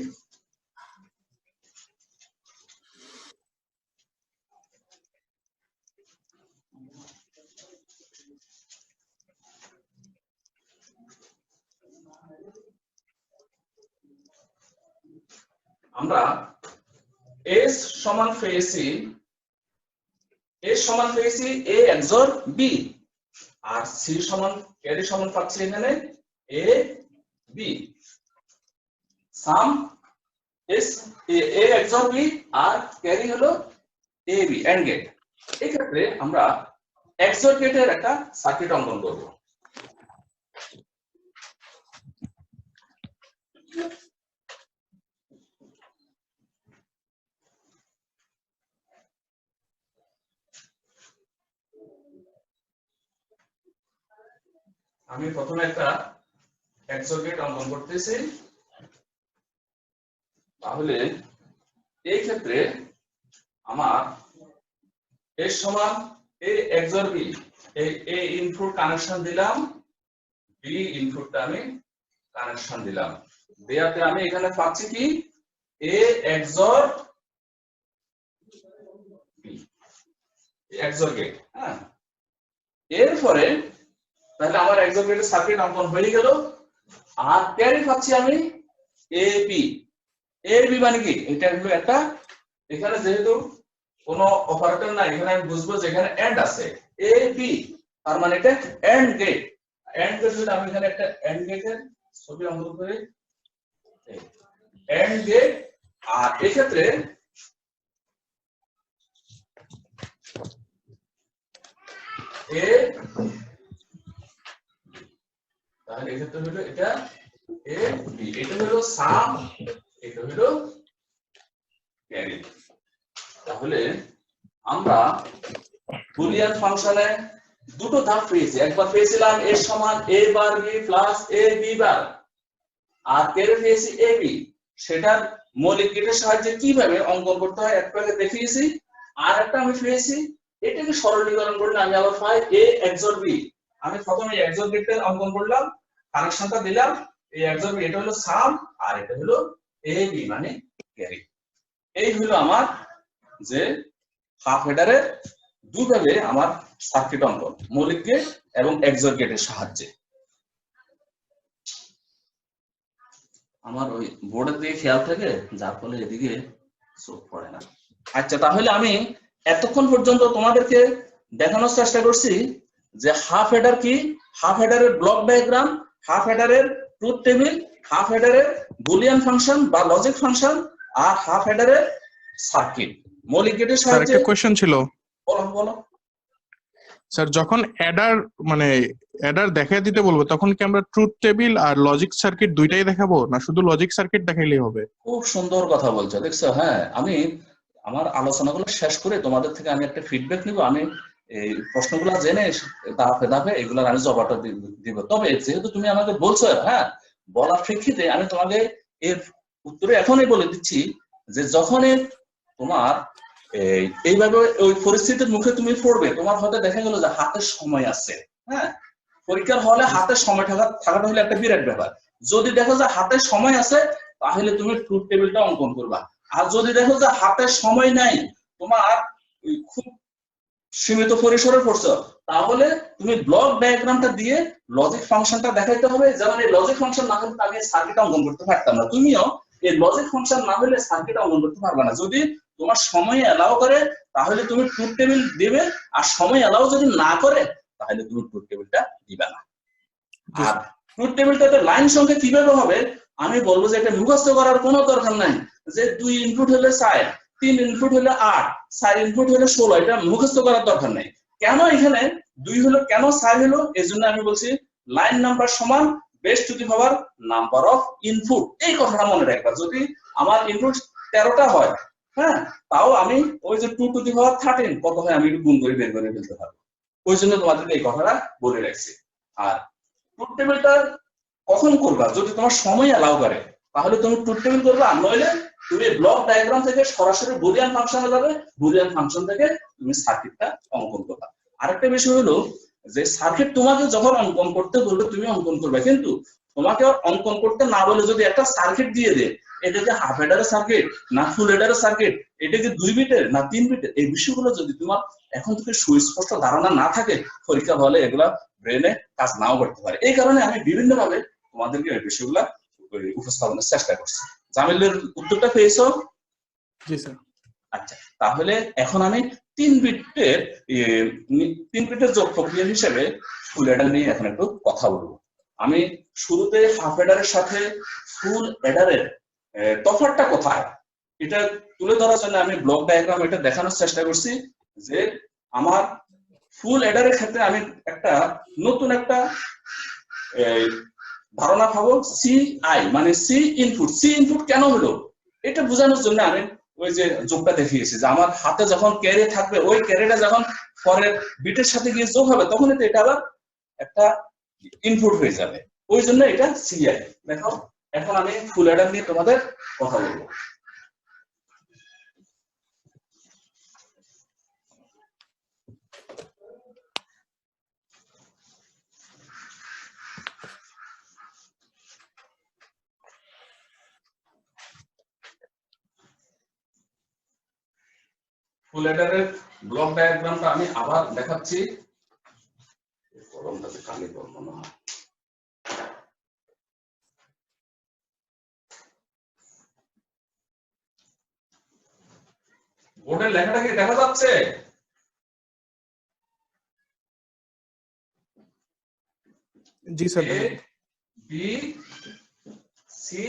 আমরা S সমান পেয়েছি A XOR B, আর C সমান ক্যারি সমান পাচ্ছি এখানে A B। Sum S A XOR B আর ক্যারি হলো A B, এন্ড গেট। এই ক্ষেত্রে আমরা XOR গেটের একটা সার্কিট অঙ্কন করব। আমি প্রথমে একটা XOR গেট অঙ্কন করতেছি। তাহলে এই ক্ষেত্রে আমার এর সমান a XOR b, এই a ইনপুট কানেকশন দিলাম, b ইনপুটটা আমি কানেকশন দিলাম, দেয়াতে আমি এখানে পাচ্ছি কি a XOR b, XOR gate. হ্যাঁ, এরপরে তাহলে আমার XOR গেটের সার্কিট অঙ্কন হয়ে গেল। আর ক্যারি পাচ্ছি আমি ab, ab মানে কি এটা হলো একটা, এখানে যেহেতু কোনো অপারেটর নাই, এখানে আমি বুঝবো যে এখানে এন্ড আছে ab, তার মানে এটা এন্ড গেট। এন্ড গেট হলে আমি এখানে একটা এন্ড গেটের ছবি অঙ্কন করি, এন্ড গেট। আর এই ক্ষেত্রে a, তাহলে এই ক্ষেত্রে হলো এটা a b, এটা হলো সাম, এটা হলো ক্যারি। তাহলে আমরা বুলিয়ান ফাংশনে দুটো ধাপ পেয়েছি, একবার পেয়েছিলাম a সমান a bar b plus a b bar, আর ক্যারি পেয়েছি a b। সেটার মৌলিক গেটের সাহায্যে কিভাবে অঙ্কন করতে হয় একটু আগে দেখিয়েছি। আর একটা আমি পেয়েছি, এটাকে সরলীকরণ করলে আমি আবার পাই a XOR b। আমি প্রথমে XOR গেটটা অঙ্কন করলাম, কানেকশনটা দিলাম, এই XOR b এটা হলো সাম আর এটা হলো a b মানে ক্যারি। এই হলো আমার যে হাফ হেডারের দুইভাবে আমার সার্কিট অঙ্কন, মৌলিক গেট এবং XOR গেটের সাহায্যে। আমার ওই বোর্ডের দিকে খেয়াল থাকে, যার ফলে এদিকে চোখ পড়ে না। আচ্ছা, তাহলে আমি এতক্ষণ পর্যন্ত তোমাদেরকে দেখানোর চেষ্টা করছি যে হাফ হেডার কি, হাফ হেডারের ব্লক ডায়াগ্রাম, হাফ হেডারের ট্রুথ টেবিল, হাফ হেডারের বুলিয়ান ফাংশন বা লজিক ফাংশন, আর হাফ হেডারের সার্কিট মৌলিক গেটের স্যার সাহায্যে। একটা কোশ্চেন ছিল। বলো। স্যার যখন অ্যাডার মানে অ্যাডার দেখাই দিতে বলবো তখন কি আমরা ট্রুথ টেবিল আর লজিক সার্কিট দুইটাই দেখাবো, না শুধু লজিক সার্কিট দেখাইলেই হবে? খুব সুন্দর কথা বলছো, দেখছো। হ্যাঁ, আমি আমার আলোচনাগুলো শেষ করে তোমাদের থেকে আমি একটা ফিডব্যাক নিব। আমি এই প্রশ্নগুলো জেনে ধাপে ধাপে এগুলোর আমি জবাবটা দিব। তবে যেহেতু তুমি আমাকে বলছো, হ্যাঁ, বলার প্রেক্ষিতে আমি তোমাকে এর উত্তরে এখনই বলে দিচ্ছি যে যখন তোমার এইভাবে ওই পরিস্থিতির মুখে তুমি পড়বে, তোমার হয়তো দেখা গেল যে হাতে সময় আছে। হ্যাঁ, পরীক্ষার হলে হাতে সময় থাকাটা হলো একটা বিরাট ব্যাপার। যদি দেখো যে হাতে সময় আছে তাহলে তুমি ট্রুথ টেবিলটা অঙ্কন করবা। আর যদি দেখো যে হাতে সময় নাই, তোমার খুব সীমিত পরিসরে পড়ছো, তাহলে তুমি ব্লক ডায়াগ্রামটা দিয়ে লজিক ফাংশনটা দেখাইতে হবে। যেমন এই লজিক ফাংশন না হলে আমি সার্কিট অঙ্কন করতে পারতাম না, তুমিও এই লজিক ফাংশন না হলে সার্কিট অঙ্কন করতে পারবে না। যদি তোমার সময় অ্যালাউ করে তাহলে তুমি ট্রুথ টেবিল দিবে, আর সময় অ্যালাউ যদি না করে তাহলে তুমি ট্রুথ টেবিলটা দিবে না। আর ট্রুথ টেবিলটা লাইন সংখ্যা কিভাবে হবে আমি বলবো যে এটা মুখস্থ করার কোনো দরকার নাই, যে 2 ইনপুট হলে 4, 3 ইনপুট হলে 8, 4 ইনপুট হলে 16, এটা মুখস্থ করার দরকার নাই। কেন এখানে 2 হলো, কেন 4 হলো, এজন্য আমি বলছি লাইন নাম্বার সমান base to the power number of input. এই কথাটা মনে রাখবা। যদি আমার ইনপুট 13টা হয়, হ্যাঁ, তাও আমি ওই যে 2 টু দি পাওয়ার 13 কত হয় আমি একটু গুণ করে বের করে ফেলতে পারবো। ওই জন্য তোমাদেরকে এই কথাটা বলে রাখছি। আর ট্রুথ টেবিলটা কখন করবা, যদি তোমার সময় অ্যালাউ করে তাহলে তুমি ট্রুথ টেবিল করবে, আর নইলে তুমি ব্লক ডায়াগ্রাম থেকে সরাসরি বুলিয়ান ফাংশনে যাবে, বুলিয়ান ফাংশন থেকে তুমি সার্কিটটা অঙ্কন করবা। আরেকটা বিষয় হলো যে সার্কিট তোমাকে যখন অঙ্কন করতে বলবে তুমি অঙ্কন করবে, কিন্তু তোমাকে অঙ্কন করতে না বলে যদি একটা সার্কিট দিয়ে দেয়, এটা কি হাফ হেডারের সার্কিট না ফুল হেডারের সার্কিট, এটা কি 2 বিটের না 3 বিটের, এই বিষয়গুলো যদি তোমার এখন থেকে সুস্পষ্ট ধারণা না থাকে, পরীক্ষা হলে এগুলা ব্রেনে কাজ নাও করতে পারে। এই কারণে আমি বিভিন্ন ভাবে তোমাদেরকে এই বিষয়গুলা উপস্থাপনের চেষ্টা করছি। জামিলের উত্তরটা পেয়েছো? জি স্যার। আচ্ছা, তাহলে এখন আমি 3 বিটের যোগ প্রক্রিয়া হিসেবে ফুল এডার নিয়ে এখন একটু কথা বলবো। আমি শুরুতে হাফ এডারের সাথে ফুল এডারের তফাৎটা কোথায় এটা তুলে ধরার জন্য আমি ব্লক ডায়াগ্রাম এটা দেখানোর চেষ্টা করছি যে আমার ফুল এডারের ক্ষেত্রে আমি একটা নতুন একটা ধারণা পাবো, সিআই মানে সি ইনপুট। সি ইনপুট কেন হলো এটা বোঝানোর জন্য আমি ওই যে যোগটা দেখিয়েছি যে আমার হাতে যখন ক্যারি থাকবে, ওই ক্যারিটা যখন পরের বিটের সাথে গিয়ে যোগ হবে তখন এটা আবার একটা ইনপুট হয়ে যাবে, ওই জন্য এটা সিআই। দেখো এখন আমি ফুল অ্যাডার নিয়ে তোমাদের কথা বলবো। ফুল অ্যাডারের ব্লক ডায়াগ্রামটা আমি আবার দেখাচ্ছি। কলমটাতে কালি করবো না। বোর্ডের লেখাটা কি দেখা যাচ্ছে? জি sir. A B C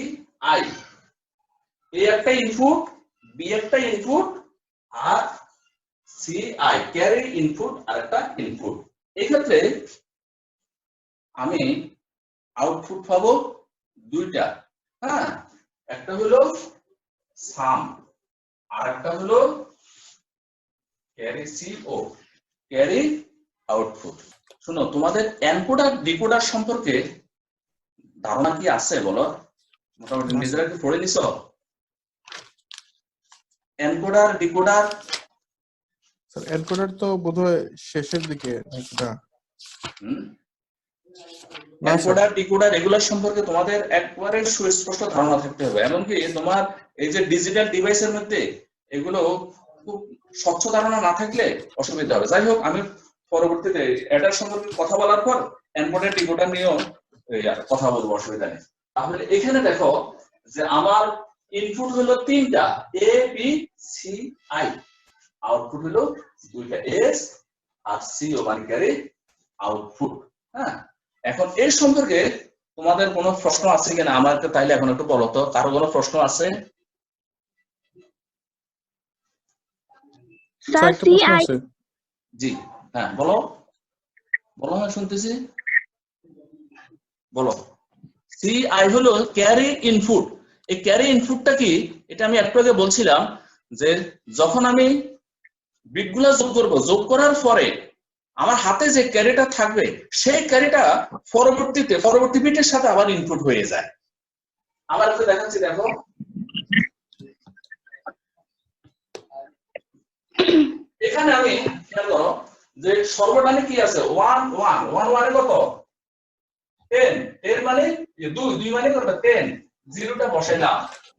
I, A একটা ইনপুট, বি একটা ইনপুট, আর সি আই ক্যারি ইনপুট আর একটা ইনপুট। এই ক্ষেত্রে আমি আউটপুট পাবো দুইটা, হ্যাঁ, একটা হলো সাম আর একটা হলো ক্যারি সিও, ক্যারি আউটপুট। শোনো, তোমাদের এনকোডার ডিকোডার সম্পর্কে ধারণা কি আছে বলো? মোটামুটি নিজেরা কি পড়ে নিছো? এনকোডার ডিকোডার, স্যার এনকোডার তো বোধহয় শেষের দিকে একটা। এনকোডার ডিকোডার এগুলোর সম্পর্কে তোমাদের একবারে সুস্পষ্ট ধারণা থাকতে হবে। এমনকি তোমার এই যে ডিজিটাল ডিভাইসের মধ্যে এগুলো খুব স্বচ্ছ ধারণা না থাকলে অসুবিধা হবে। যাই হোক, আমি পরবর্তীতে এটার সম্পর্কে কথা বলার পর এনকোডার ডিকোডার নিয়েও কথা বলবো, অসুবিধা নেই। তাহলে এখানে দেখো যে আমার ইনপুট হলো তিনটা, এ বি সি আই, আউটপুট হলো দুইটা, এস আর সিও মানে ক্যারি আউটপুট। হ্যাঁ, এখন এর সম্পর্কে তোমাদের কোনো প্রশ্ন আছে কিনা আমাকে তাইলে এখন একটু বলো তো, কারো কোনো প্রশ্ন আছে? জি হ্যাঁ, বলো বলো, হ্যাঁ শুনতেছি, বলো। সিআই হলো ক্যারি ইনপুট। এই ক্যারি ইনপুটটা কি, এটা আমি একটু আগে বলছিলাম যে যখন আমি বিটগুলো যোগ করব, যোগ করার পরে আমার হাতে যে ক্যারিটা থাকবে সেই ক্যারিটা পরবর্তী বিটের সাথে আবার ইনপুট হয়ে যায়। আবার একটু দেখাচ্ছি, দেখো এখানে আমি খেয়াল করো যে সর্বডানে কি আছে, 1 1 1 1 এ কত 10, 10 মানে 2 2 মানে কত 10, জিরোটা বসাইলাম।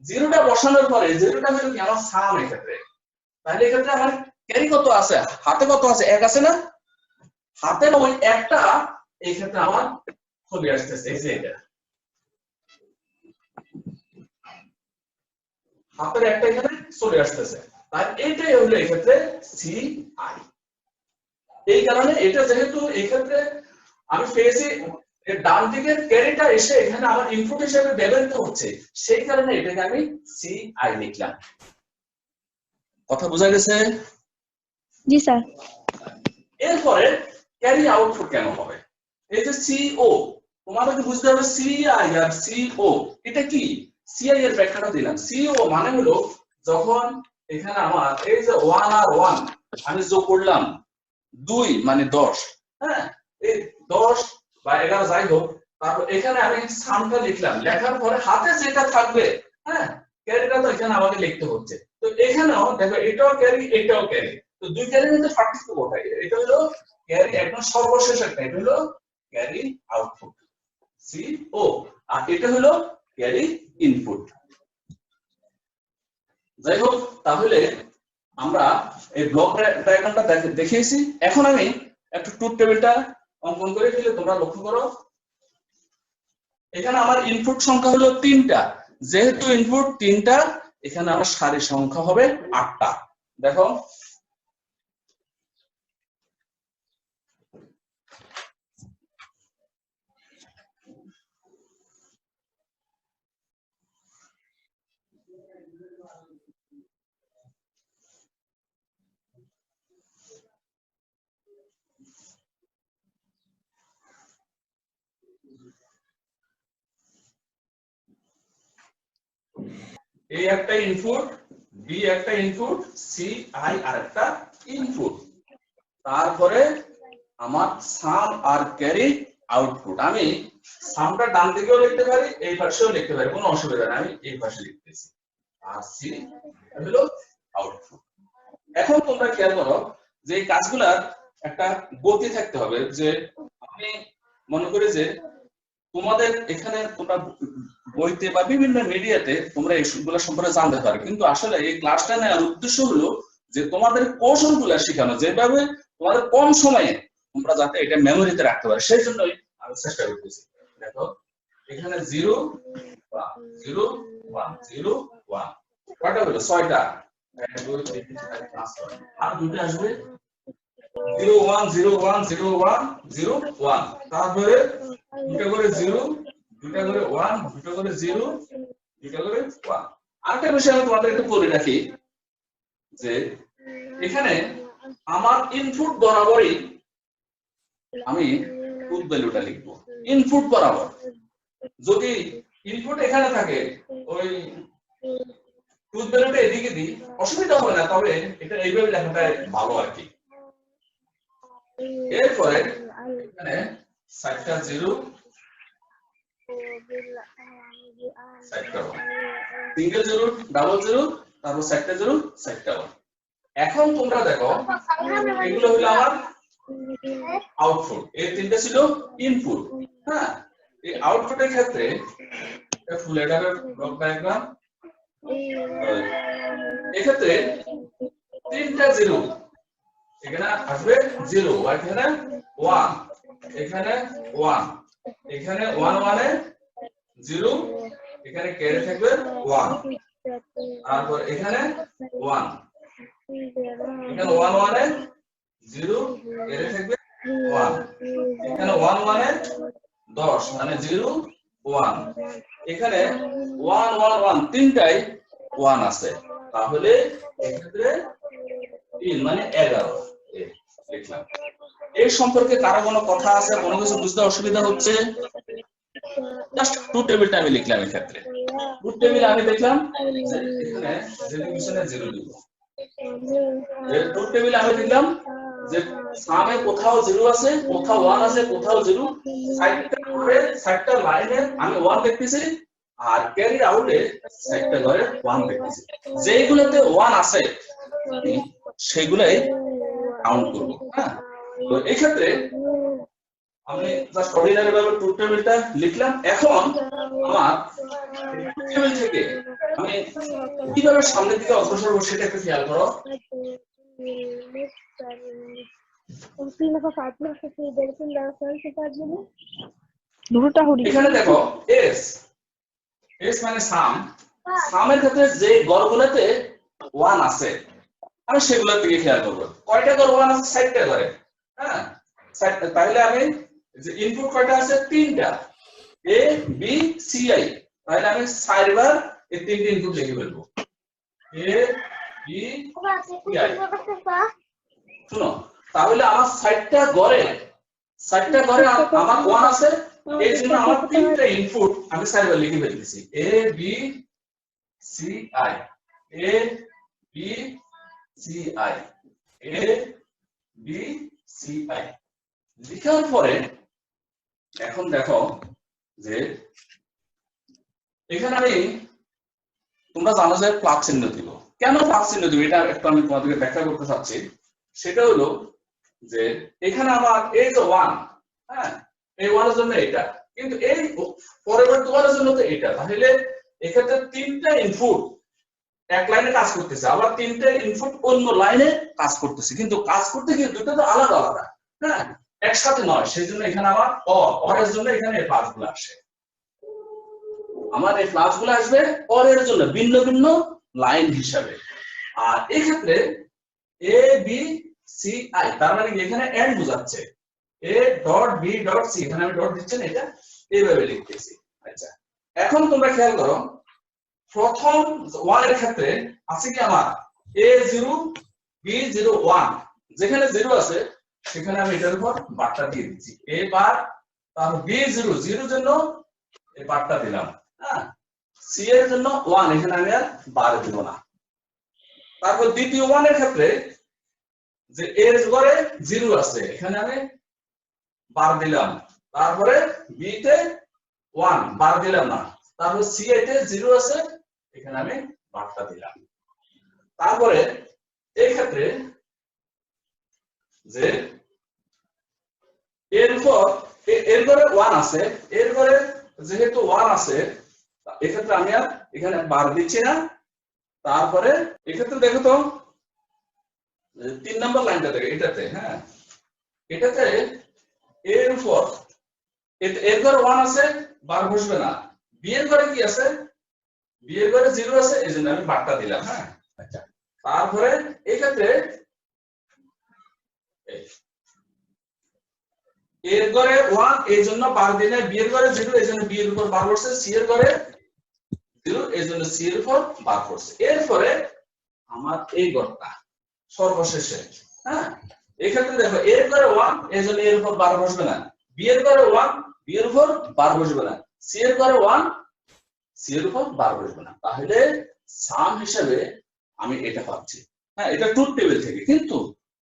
জিরোটা বসানোর পরে জিরোটা হলো কি আমার সাম এক্ষেত্রে। তাহলে এক্ষেত্রে আমার ক্যারি কত আছে, হাতে কত আছে, 1 আছে না? হাতের ওই একটা এই ক্ষেত্রে আমার চলে আসতেছে, এই যে এটা হাতের একটা এখানে চলে আসতেছে। তাই এটাই হলো এই ক্ষেত্রে সিআই। এই কারণে এটা যেহেতু এই ক্ষেত্রে আমি পেয়েছি ডান দিকের ক্যারিটা এসে এখানে আমার ইনপুট হিসেবে ব্যবহৃত হচ্ছে, সেই কারণে এটাকে আমি সিআই লিখলাম। কথা বোঝা গেছে? জি স্যার। এরপরে ক্যারি আউটপুট কেন হবে? এই যে সিও, তোমাদেরকে বুঝতে হবে সিআই আর সিও এটা কি। সিআই এর ব্যাখ্যাটা দিলাম। সিও মানে হলো যখন এখানে আমার এই যে 1 আর 1 আমি যোগ করলাম, 2 মানে 10, হ্যাঁ, এই 10 বা 11 যাই হোক, তারপর এখানে আমি সামটা লিখলাম, লেখার পরে হাতে যেটা থাকবে, হ্যাঁ, ক্যারিটা তো এখানে আমাকে লিখতে হচ্ছে। তো এখানেও দেখো এটাও ক্যারি এটাও ক্যারি, তো দুই ক্যারির মধ্যে পার্থক্য কোথায়? এটা হলো ক্যারি একদম সর্বশেষ একটা, এটা হলো ক্যারি আউটপুট সিও, আর এটা হলো ক্যারি ইনপুট। যাই হোক, তাহলে আমরা এই ব্লক ডায়াগ্রামটা দেখিয়েছি। এখন আমি একটু ট্রুথ টেবিলটা অঙ্কন করে ফেলে, তোমরা লক্ষ্য করো এখানে আমার ইনপুট সংখ্যা হলো 3টা। যেহেতু ইনপুট 3টা, এখানে আমার সারি সংখ্যা হবে 8টা। দেখো এই একটা ইনপুট, বি একটা ইনপুট, সি আই আর একটা ইনপুট, তারপরে আমার সাম আর ক্যারি আউটপুট। আমি সামটা ডান দিকেও লিখতে পারি, এই পাশেও লিখতে পারি, কোনো অসুবিধা নেই, আমি এই পাশে লিখতেছি। আর সি হলো আউটপুট। এখন তোমরা খেয়াল করো যে এই কাজগুলার একটা গতি থাকতে হবে। যে আমি মনে করি যে তোমাদের এখানে তোমরা বইতে বা বিভিন্ন মিডিয়াতে তোমরা এইগুলো সম্পর্কে জানতে পারো, কিন্তু আসলে এই ক্লাসটা নেওয়ার উদ্দেশ্য হলো যে তোমাদের কৌশলগুলো শেখানো, যেভাবে তোমাদের কম সময়ে তোমরা যাতে এটা মেমোরিতে রাখতে পারো, সেই জন্যই আমি চেষ্টা করতেছি। দেখো এখানে 0 1 0 1 0 1 কয়টা হলো? 6টা। 1 2 3 4 5 6 আর দুটো আসবে 0 1 0 1 0 1 0 1, তারপরে দুটো করে 0, দুটো করে 1, দুটো করে 0, দুটো করে 1। আরেকটা বিষয় আমি তোমাদের একটু বলে রাখি যে এখানে আমার ইনপুট বরাবরই আমি ট্রুথ ভ্যালুটা লিখবো ইনপুট বরাবর। যদি ইনপুট এখানে থাকে ওই ট্রুথ ভ্যালুটা এদিকে দিই অসুবিধা হবে না, তবে এটা এইভাবে লেখাটা ভালো আর কি। এরপরে এখানে 7টা 0 7টা 1, সিঙ্গেল 0 ডাবল 0, তারপর 7টা 0 7টা 1। এখন তোমরা দেখো এগুলো হলো আমার আউটপুট, এই তিনটা ছিল ইনপুট। হ্যাঁ, এই আউটপুটের ক্ষেত্রে ফুল অ্যাডারের ব্লক ডায়াগ্রাম, এক্ষেত্রে 3টা 0 এখানে আসবে 0, এখানে 1, এখানে 1, এখানে 1 1 এ 0, এখানে ক্যারি থাকবে 1, তারপর এখানে 1, এখানে 1 1 এ 0 ক্যারি থাকবে 1, এখানে 1 1 এ 10 মানে 0 1, এখানে 1 1 1 তিনটাই 1 আছে, তাহলে এক্ষেত্রে 3 মানে 11 লিখলাম। এই সম্পর্কে কারো কোনো কথা আছে, কোনো কিছু বুঝতে অসুবিধা হচ্ছে? জাস্ট ট্রুথ টেবিলটা আমি লিখলাম। এই ক্ষেত্রে ট্রুথ টেবিল আমি লিখলাম যে এখানে জেডিভিশনে 0 দিব। এর ট্রুথ টেবিল আমি লিখলাম যে সামে কোথাও 0 আছে, কোথাও 1 আছে, কোথাও 0, সাইডটা লাইনে আমি 1 লিখতেছি, আর ক্যারি আউটে সাইডটা ধরে 1 লিখতেছি। যেইগুলোতে 1 আছে সেগুলাই কাউন্ট করব। হ্যাঁ, তো এই ক্ষেত্রে আমি জাস্ট অর্ডিনারি ভাবে ট্রুথ টেবিলটা লিখলাম। এখন আমার টেবিল থেকে আমি কিভাবে সামনের দিকে অগ্রসর হব সেটা একটু খেয়াল করো। এখানে দেখো এস মানে সামের ক্ষেত্রে যে গড়গুলোতে 1 আছে আমি সেগুলোর দিকে খেয়াল করব। কয়টা গড় 1 আছে? 7টা করে। হ্যাঁ, তাহলে আমি যে ইনপুট কয়টা আছে? 3টা, এ বি সি আই। তাহলে আমি 4বার এই তিনটি ইনপুট লিখে ফেলবো, এ বি সি আই। শুনো, তাহলে আমার 7টা গড়ে আমার 1 আছে, এই জন্য আমার 3টা ইনপুট আমি 4বার লিখে ফেলতেছি, A B C I, A B C I, A B C I. লিখার পরে এখন দেখো যে এখানে আমি তোমরা জানো যে প্লাস চিহ্ন দিব। কেন প্লাস চিহ্ন দিব এটা একটু আমি তোমাদেরকে ব্যাখ্যা করতে চাচ্ছি। সেটা হলো যে এখানে আমার এই যে 1, হ্যাঁ, এই 1 এর জন্য এটা, কিন্তু এই পরবর্তী 1 এর জন্য তো এটা। তাহলে এক্ষেত্রে 3টা ইনপুট এক লাইনে কাজ করতেছে, আবার 3টা ইনপুট অন্য লাইনে কাজ করতেছে, কিন্তু কাজ করতে গিয়ে দুটো তো আলাদা আলাদা, হ্যাঁ, একসাথে নয়। সেই জন্য এখানে আমার অরের জন্য এখানে এই প্লাসগুলো আসে, আমার এই প্লাসগুলো আসবে অরের জন্য ভিন্ন ভিন্ন লাইন হিসাবে। আর এই ক্ষেত্রে এ বি সি আই, তার মানে এখানে এন্ড বোঝাচ্ছে, A dot B dot C, এখানে আমি ডট দিচ্ছি না, এটা এইভাবে লিখতেছি। আচ্ছা, এখন তোমরা খেয়াল করো প্রথম 1 এর ক্ষেত্রে আছে কি আমার A0 B0 1, যেখানে 0 আছে সেখানে আমি এটার উপর বারটা দিয়ে দিচ্ছি, এ বার, তারপর B0 0 এর জন্য এই বারটা দিলাম, হ্যাঁ, সি এর জন্য 1, এখানে আমি আর বার দিব না। তারপর দ্বিতীয় 1 এর ক্ষেত্রে যে এর ঘরে 0 আছে, এখানে আমি বার দিলাম, তারপরে বি তে 1 বার দিলাম না, তারপরে সি তে 0 আছে, এখানে আমি বারটা দিলাম। তারপরে এই ক্ষেত্রে যে এর ঘরে 1 আছে, এর ঘরে যেহেতু 1 আছে, এক্ষেত্রে আমি আর এখানে বার দিচ্ছি না। তারপরে এক্ষেত্রে দেখো তো 3 নম্বর লাইনটা থেকে এটাতে, হ্যাঁ এটাতে এর উপর এর ঘরে 1 আছে, বার বসবে না। বি এর ঘরে কি আছে? বি এর ঘরে 0 আছে, এজন্য আমি বারটা দিলাম। হ্যাঁ আচ্ছা, তারপরে এই ক্ষেত্রে এর ঘরে 1 এই জন্য বার দিলে, বি এর ঘরে 0 এই জন্য বি এর উপর বার বসছে, সি এর ঘরে 0 এই জন্য সি এর উপর বার করছে। এরপরে আমার এই ঘরটা সর্বশেষে, হ্যাঁ এই ক্ষেত্রে দেখো এর ঘরে 1 এই জন্য এর উপর বার বসবে না, বি এর ঘরে 1 বি এর উপর বার বসবে না, সি এর ঘরে 1 সি এর উপর বার বসবে না। তাহলে সাম হিসেবে আমি এটা পাচ্ছি। হ্যাঁ এটা ট্রুথ টেবিল থেকে। কিন্তু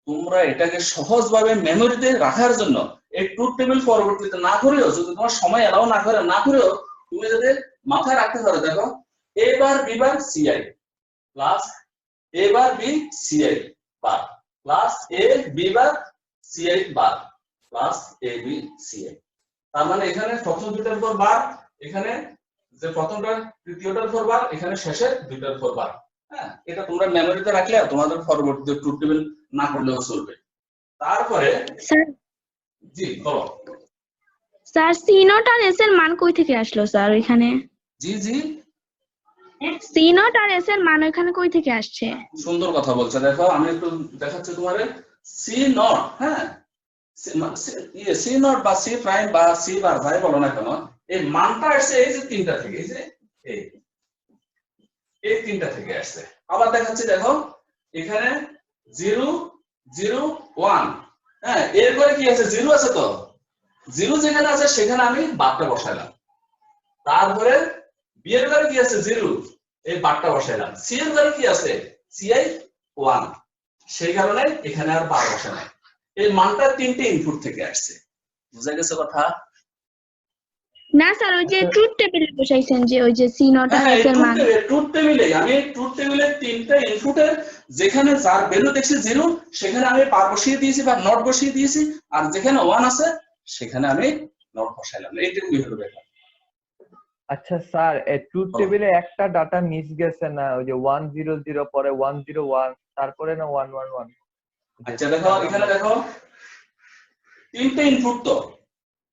তোমরা এটাকে সহজভাবে মেমোরিতে রাখার জন্য এই ট্রুথ টেবিল পরবর্তীতে না করেও, যদি তোমার সময় এলাও না করেও তুমি যদি মাথায় রাখতে পারো, দেখো A bar B bar CI plus A bar B CI bar plus A B bar CI bar plus A B CI. তার মানে এখানে প্রথম দুইটার উপর বার, এখানে যে প্রথমটা তৃতীয়টার উপর বার, এখানে শেষের দুইটার উপর বার। হ্যাঁ এটা তোমরা মেমোরিতে রাখলে তোমাদের পরবর্তীতে ট্রুথ টেবিল না করলেও চলবে। তারপরে স্যার জি বলো। স্যার সি নট আর এস এর মান কই থেকে আসলো স্যার এখানে? জি জি সি নট আর এস এর মান এখানে কই থেকে আসছে? সুন্দর কথা বলছো। দেখো আমি একটু দেখাচ্ছি তোমারে। সি নট, হ্যাঁ সি নট বা সি প্রাইম বা সি বার যাই বলো না কেন, এই মানটা আসছে এই যে তিনটা থেকে, এই যে এই তিনটা থেকে আসছে। আবার দেখাচ্ছি দেখো এখানে 0 0 1, হ্যাঁ এর পরে কি আছে? 0 আছে, তো 0 যেখানে আছে সেখানে আমি বারটা বসাইলাম। তারপরে বি এর ঘরে কি আছে? 0, এই বারটা বসাইলাম। সি এর ঘরে কি আছে? সিআই 1, সেই কারণে এখানে আর বার বসে নাই। এই মানটা তিনটে ইনপুট থেকে আসছে। বুঝা গেছে কথা? না স্যার ওই যে ট্রুথ টেবিলে বসাইছেন যে ওই যে সি নট আর এস এর মান। ট্রুথ টেবিলে আমি ট্রুথ টেবিলের তিনটা ইনপুটের যেখানে যার ভ্যালু দেখছি 0 সেখানে আমি বার বসিয়ে দিয়েছি বা নট বসিয়ে দিয়েছি, আর যেখানে 1 আছে সেখানে আমি নট বসাইলাম। এইটুকুই হলো ব্যাপার। আচ্ছা স্যার, এই ট্রুথ টেবিলে একটা ডাটা মিস গেছে না? ওই যে 100 পরে 101 তারপরে না 111। আচ্ছা দেখো এখানে দেখো তিনটে ইনপুট, তো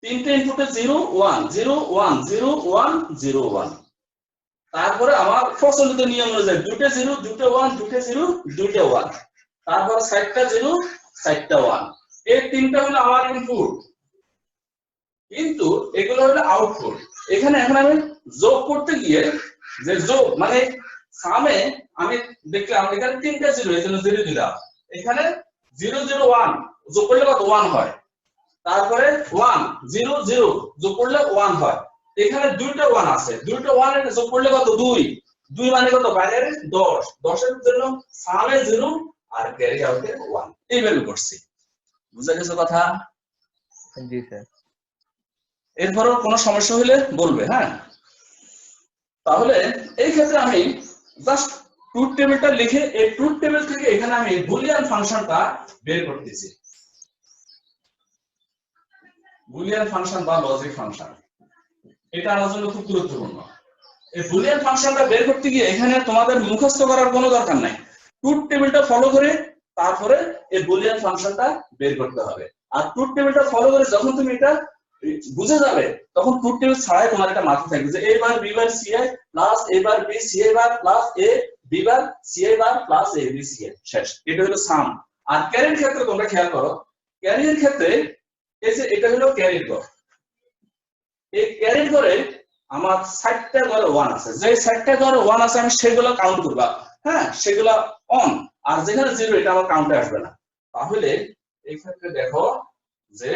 তিনটে ইনপুটে 0 1 0 1 0 1 0 1। তারপরে আমার প্রচলিত নিয়ম অনুযায়ী দুটো 0 দুটো 1 দুটো 0 দুটো 1, তারপরে 4টা 0 4টা 1। এই তিনটা হলো আমার ইনপুট, কিন্তু এগুলো হলো আউটপুট। এখানে এখন আমি যোগ করতে গিয়ে যে যোগ মানে সামে আমি দেখলাম এখানে তিনটা 0 এই জন্য 0 দিলাম। এখানে 0 0 1 যোগ করলে কত? 1 হয়। তারপরে 1 0 0 যোগ করলে 1 হয়। এখানে দুইটা 1 আছে, দুইটা 1 এর যোগ করলে কত? 2 2 মানে কত? বাইরে 10 10 এর জন্য সামে 0 আর ক্যারি আউটে 1 এইভাবে করছি। বুঝা গেছে কথা? জি স্যার। এরপরও কোনো সমস্যা হলে বলবে। হ্যাঁ তাহলে এই ক্ষেত্রে আমি জাস্ট ট্রুথ টেবিলটা লিখে এই ট্রুথ টেবিল থেকে এখানে আমি বুলিয়ান ফাংশনটা বের করতেছি। বুলিয়ান ফাংশন বা লজিক ফাংশন, এটা আমার জন্য খুব গুরুত্বপূর্ণ। এই বুলিয়ান ফাংশনটা বের করতে গিয়ে এখানে তোমাদের মুখস্থ করার কোনো দরকার নাই। ট্রুথ টেবিলটা ফলো করে তারপরে এই বুলিয়ান ফাংশনটা বের করতে হবে। আর ট্রুথ টেবিলটা ফলো করে যখন তুমি এটা বুঝে যাবে তখন ট্রুথ টেবিল ছাড়াই তোমার একটা মাথা থাকবে যে a bar b bar ci plus a bar b ci bar plus a b bar ci bar plus a b ci শেষ। এটা হলো সাম। আর ক্যারির ক্ষেত্রে তোমরা খেয়াল করো, ক্যারির ক্ষেত্রে এই যে এটা হলো ক্যারির ঘর। এই ক্যারির ঘরে আমার 60টা ঘরে 1 আছে, যে 60টা ঘরে 1 আছে আমি সেগুলো কাউন্ট করব। হ্যাঁ সেগুলো অন, আর যেখানে 0 এটা আমার কাউন্টে আসবে না। তাহলে এই ক্ষেত্রে দেখো যে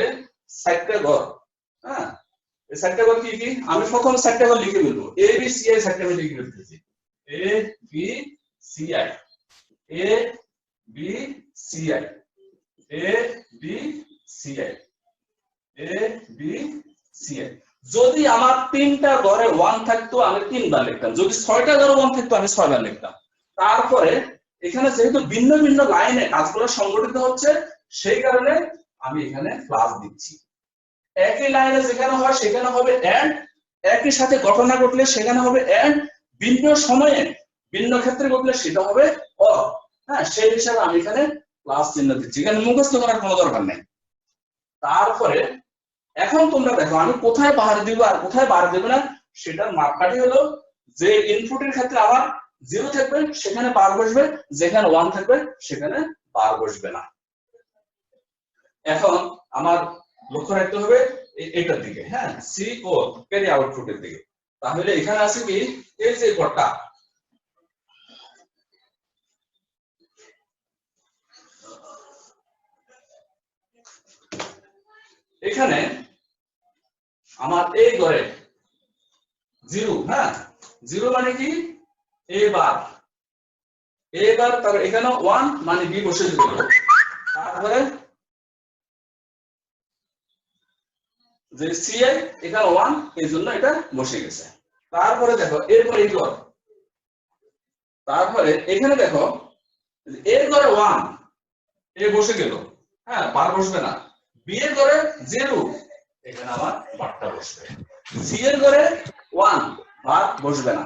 60টা ঘর, হ্যাঁ এই 60টা ঘর কি কি? আমি প্রথম 60টা ঘর লিখে ফেলবো। a b c i 60টা আমি লিখে ফেলতেছি। a b c i a b c i a b c i A B C A. যদি আমার 3টা ঘরে 1 থাকতো আমি 3 বার লিখতাম, যদি 6টা ঘরে 1 থাকতো আমি 6 বার লিখতাম। তারপরে এখানে যেহেতু ভিন্ন ভিন্ন লাইনে কাজগুলো সংগঠিত হচ্ছে সেই কারণে আমি এখানে প্লাস দিচ্ছি। একই লাইনে যেখানে হয় সেখানে হবে এন্ড, একই সাথে ঘটনা ঘটলে সেখানে হবে এন্ড, ভিন্ন সময়ে ভিন্ন ক্ষেত্রে ঘটলে সেটা হবে অর। হ্যাঁ, সেই হিসাবে আমি এখানে প্লাস চিহ্ন দিচ্ছি, এখানে মুখস্থ করার কোনো দরকার নেই। তারপরে এখন তোমরা দেখো আমি কোথায় বার দিব আর কোথায় বার দেব না সেটার মাপকাঠি হলো যে ইনপুটের ক্ষেত্রে আমার 0 থাকবে সেখানে বার বসবে, যেখানে 1 থাকবে সেখানে বার বসবে না। এখন আমার লক্ষ্য রাখতে হবে এটার দিকে, হ্যাঁ, সি ও ক্যারি আউটপুটের দিকে। তাহলে এখানে আছে কি এই যে ঘরটা, এখানে আমার এই ঘরে 0, হ্যাঁ 0 মানে কি এবার তার এখানে 1 মানে বি বসে দিল, তারপরে যে সি এ এখানে 1 এই জন্য এটা বসে গেছে। তারপরে দেখো এরপরে এই ঘর, তারপরে এখানে দেখো এর ঘরে 1 এ বসে গেল, হ্যাঁ বার বসবে না। বি এর ঘরে 0 এখানে আমার বারটা বসবে। সি এর ঘরে 1 বার বসবে না,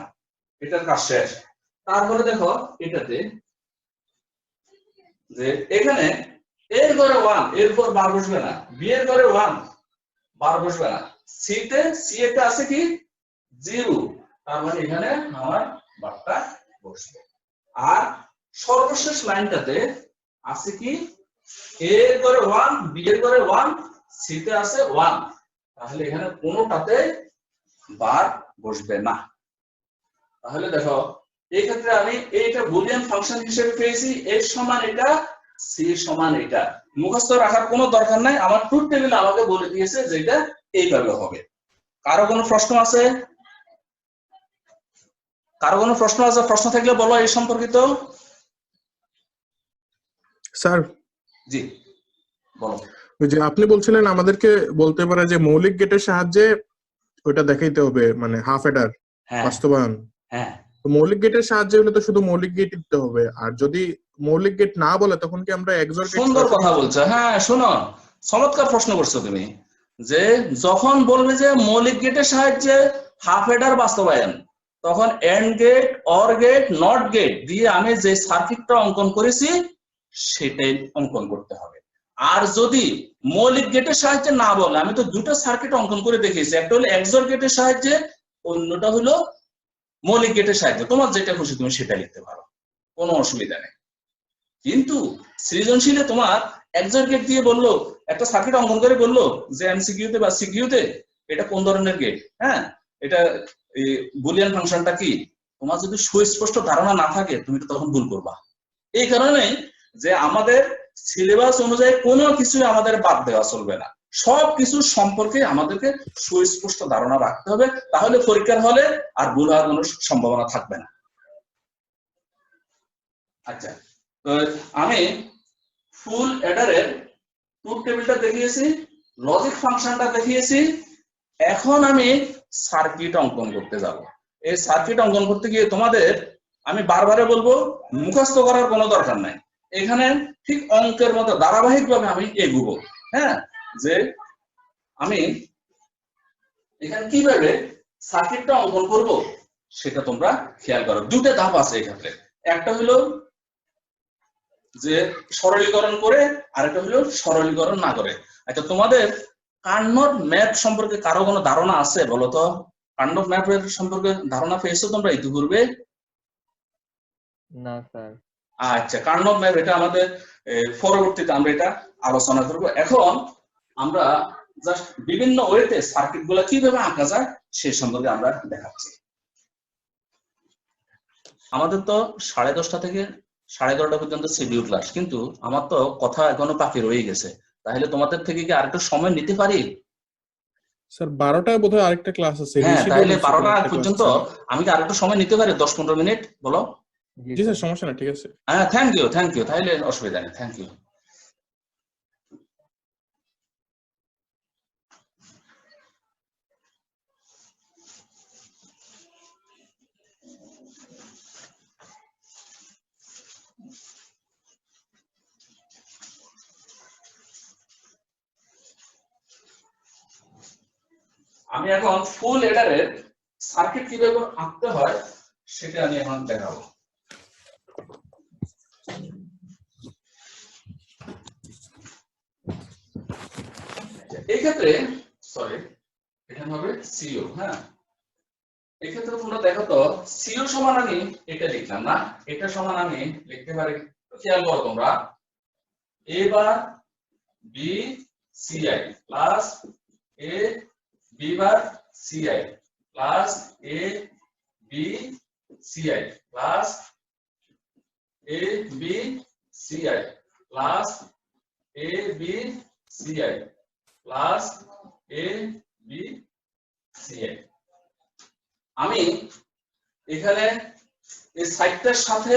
এটার কাজ শেষ। তারপরে দেখো এটাতে যে এখানে এর ঘরে 1 এরপর বার বসবে না, বি এর ঘরে 1 বার বসবে না, সি এ তে আছে কি 0, তার মানে এখানে আমার বারটা বসবে। আর সর্বশেষ লাইনটাতে আছে কি এ এর ঘরে 1 বি এর ঘরে 1 সি তে আছে 1, তাহলে এখানে কোনোটাতে বার বসবে না। তাহলে দেখো এই ক্ষেত্রে আমি এইটা বুলিয়ান ফাংশন হিসেবে পেয়েছি, এর সমান এটা সি সমান এটা। মুখস্থ রাখার কোনো দরকার নাই, আমার ট্রুথ টেবিল আমাকে বলে দিয়েছে যে এটা এইভাবে হবে। কারো কোনো প্রশ্ন আছে? প্রশ্ন থাকলে বলো এই সম্পর্কিত। স্যার জি বলো। ওই যে আপনি বলছিলেন আমাদেরকে বলতে পারে যে মৌলিক গেটের সাহায্যে ওইটা দেখাইতে হবে, মানে হাফ এডার বাস্তবায়ন। হ্যাঁ, তো মৌলিক গেটের সাহায্যে হলে তো শুধু মৌলিক গেট দিতে হবে, আর যদি মৌলিক গেট না বলে তখন কি আমরা এক্সর গেট? সুন্দর কথা বলছো, হ্যাঁ শোনো চমৎকার প্রশ্ন করছো তুমি, যে যখন বলবে যে মৌলিক গেটের সাহায্যে হাফ এডার বাস্তবায়ন, তখন and gate, or gate, not gate দিয়ে আমি যে সার্কিটটা অঙ্কন করেছি সেটাই অঙ্কন করতে হবে। আর যদি মৌলিক গেটের সাহায্যে না বলে, আমি তো দুটো সার্কিট অঙ্কন করে দেখিয়েছি, একটা হলো এক্সর গেটের সাহায্যে, অন্যটা হলো মৌলিক গেটের সাহায্যে। তোমার যেটা খুশি তুমি সেটা লিখতে পারো, কোনো অসুবিধা নেই। কিন্তু সৃজনশীলে তোমার এক্সর গেট দিয়ে বললো, একটা সার্কিট অঙ্কন করে বললো যে এমসিকিউতে বা সিকিউতে এটা কোন ধরনের গেট, হ্যাঁ এটা বুলিয়ান ফাংশনটা কি, তোমার যদি সুস্পষ্ট ধারণা না থাকে তুমি তো তখন ভুল করবা। এই কারণে যে আমাদের সিলেবাস অনুযায়ী কোনো কিছু আমাদের বাদ দেওয়া চলবে না, সব কিছু সম্পর্কে আমাদেরকে সুস্পষ্ট ধারণা রাখতে হবে, তাহলে পরীক্ষার হলে আর ভুল হওয়ার কোনো সম্ভাবনা থাকবে না। আচ্ছা, তো আমি ফুল অ্যাডারের ট্রুথ টেবিলটা দেখিয়েছি, লজিক ফাংশনটা দেখিয়েছি, এখন আমি সার্কিট অঙ্কন করতে যাব। এই সার্কিট অঙ্কন করতে গিয়ে তোমাদের আমি বারবারে বলবো মুখস্থ করার কোনো দরকার নাই, এখানে ঠিক অঙ্কের মতো ধারাবাহিকভাবে আমি এগোবো। হ্যাঁ, যে আমি এখানে কিভাবে সার্কিটটা অঙ্কন করব সেটা তোমরা খেয়াল করো। দুটো ধাপ আছে এক্ষেত্রে, একটা হলো যে সরলীকরণ করে, আরেকটা হলো সরলীকরণ না করে। আচ্ছা, তোমাদের কার্নট ম্যাপ সম্পর্কে কারো কোনো ধারণা আছে বলো তো? কার্নট ম্যাপের সম্পর্কে ধারণা পেয়েছো তোমরা ইতিপূর্বে? না স্যার। আচ্ছা, কার্নট ম্যাপ এটা আমাদের পরবর্তীতে আমরা এটা আলোচনা করব। এখন আমরা জাস্ট বিভিন্ন ওয়েতে সার্কিট গুলা কিভাবে আঁকা যায় সে সম্পর্কে আমরা দেখাচ্ছি। আমাদের তো 10:30 থেকে 11:30 পর্যন্ত শিডিউল ক্লাস, কিন্তু আমার তো কথা এখনো বাকি রয়ে গেছে, তাহলে তোমাদের থেকে কি আরেকটু সময় নিতে পারি? স্যার 12টায় বোধহয় আরেকটা ক্লাস আছে। হ্যাঁ, তাহলে 12টা পর্যন্ত আমি কি আরেকটু সময় নিতে পারি? 10-15 মিনিট বলো। জি স্যার, সমস্যা না, ঠিক আছে। হ্যাঁ, থ্যাংক ইউ, তাহলে অসুবিধা নেই, থ্যাংক ইউ। আমি এখন ফুল এডারের সার্কিট কিভাবে আঁকতে হয় সেটা আমি এখন দেখাবো। এই ক্ষেত্রে সরি এখানে হবে সিও। হ্যাঁ, এই ক্ষেত্রে তোমরা দেখো তো সিও সমান আমি এটা লিখলাম না, এটা সমান আমি লিখতে পারি, খেয়াল করো তোমরা, এ bar B CI plus A B bar CI plus A B CI plus A B CI plus A B CI plus A B CI. আমি এখানে এই সাইডটার সাথে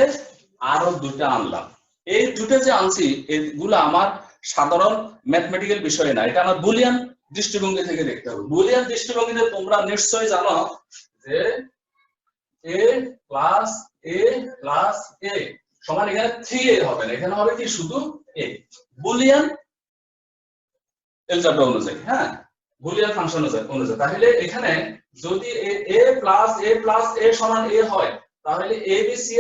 আরো দুটা আনলাম। এই দুটো যে আনছি এগুলো আমার সাধারণ ম্যাথমেটিক্যাল বিষয় না, এটা আমার বুলিয়ান দৃষ্টিভঙ্গি থেকে দেখতে হবে। বুলিয়ান দৃষ্টিভঙ্গিতে তোমরা নিশ্চয়ই জানো যে a plus a plus a সমান এখানে 3a হবে না, এখানে হবে কি শুধু a। বুলিয়ান এলজেব্রা অনুযায়ী, হ্যাঁ, বুলিয়ান ফাংশন অনুযায়ী। তাহলে এখানে যদি a প্লাস a সমান a হয়, তাহলে abci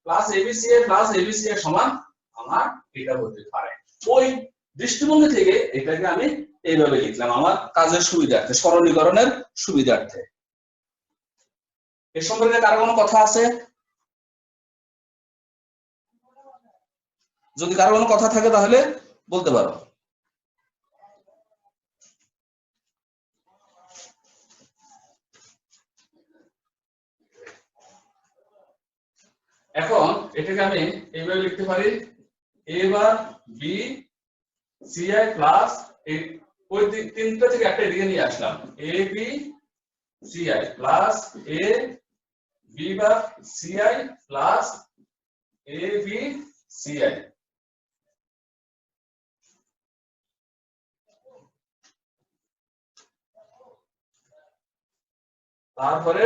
plus abci plus abci সমান আমার এটা হতে পারে। ওই দৃষ্টিভঙ্গি থেকে এটাকে আমি এইভাবে লিখলাম আমার কাজের সুবিধার্থে, সরলীকরণের সুবিধার্থে। এর সম্পর্কে কারো কোনো কথা আছে? যদি কারো কোনো কথা থাকে তাহলে বলতে পারো। এখন এটাকে আমি এইভাবে লিখতে পারি, এ বার বি সিআই প্লাস ওই তিনটা থেকে একটা এদিকে নিয়ে আসলাম, এ B CI plus A B bar CI plus A B CI. তারপরে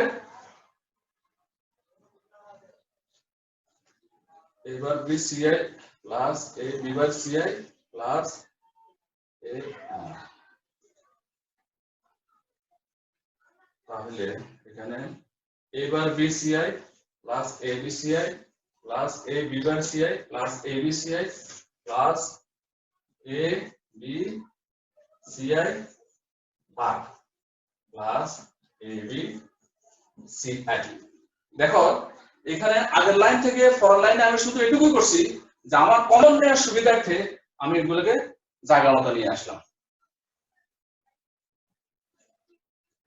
এবার B CI plus A B bar CI plus এ, তাহলে এখানে এবার B CI plus A B CI plus A B bar CI plus A B CI plus A B CI bar plus A B CI. দেখো এখানে আগের line থেকে পরের লাইনে আমি শুধু এটুকুই করছি যে আমার কমন নেওয়ার সুবিধার্থে আমি এগুলোকে জায়গা মতো নিয়ে আসলাম।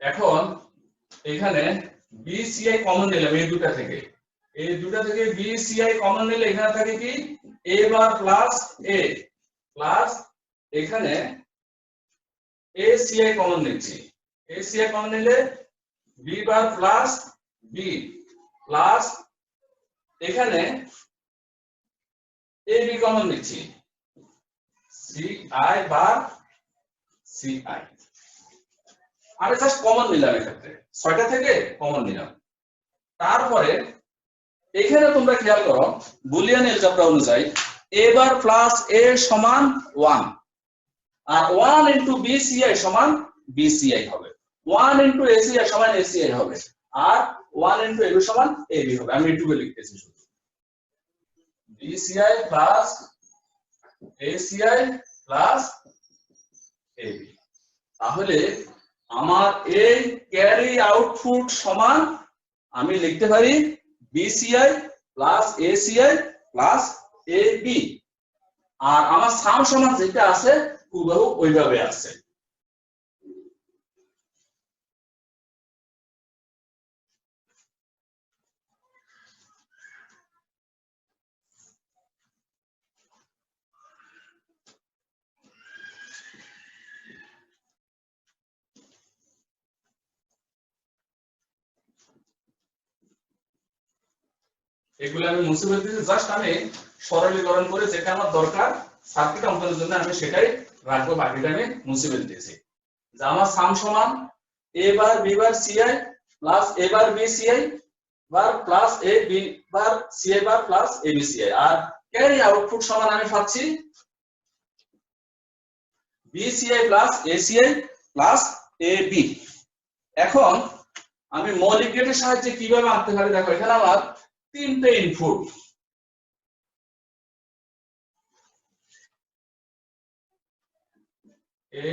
এখন এখানে বিসিআই কমন নিলাম এই দুটা থেকে, এই দুটা থেকে বিসিআই কমন নিলে এখানে থাকে কি এ বার প্লাস এ প্লাস এখানে এ সিআই কমন নিচ্ছি, এ সিআই কমন নিলে B bar plus B plus এখানে এ বি কমন নিচ্ছি, সিআই বার সিআই। আমি জাস্ট কমন নিলাম, এক্ষেত্রে 6টা থেকে কমন নিলাম। তারপরে এখানে তোমরা খেয়াল করো বুলিয়ান এলজেব্রা অনুযায়ী এ বার প্লাস এ সমান 1 আর 1 ইনটু বিসিআই সমান বিসিআই হবে, 1 ইনটু এসিআই সমান এসিআই হবে আর 1 ইনটু এবি সমান এবি হবে। আমি এটুকু লিখতেছি শুধু BCI plus ACI plus AB. তাহলে আমার এই ক্যারি আউটপুট সমান আমি লিখতে পারি BCI plus ACI plus AB, আর আমার সাম সমান যেটা আছে হুবহু ওইভাবে আছে। এগুলো আমি মুছে ফেলতেছি, জাস্ট আমি সরলীকরণ করে যেটা আমার দরকার সার্কিট অঙ্কনের জন্য আমি সেটাই রাখবো, বাকিটা আমি মুছে ফেলতেছি। যে আমার সাম সমান A bar B bar CI plus A bar B CI bar plus A B bar CI bar plus A B CI, আর ক্যারি আউটপুট সমান আমি পাচ্ছি B CI plus A CI plus A B. এখন আমি মৌলিক গেটের সাহায্যে কিভাবে আনতে পারি দেখো এখানে আমার তিনটে input A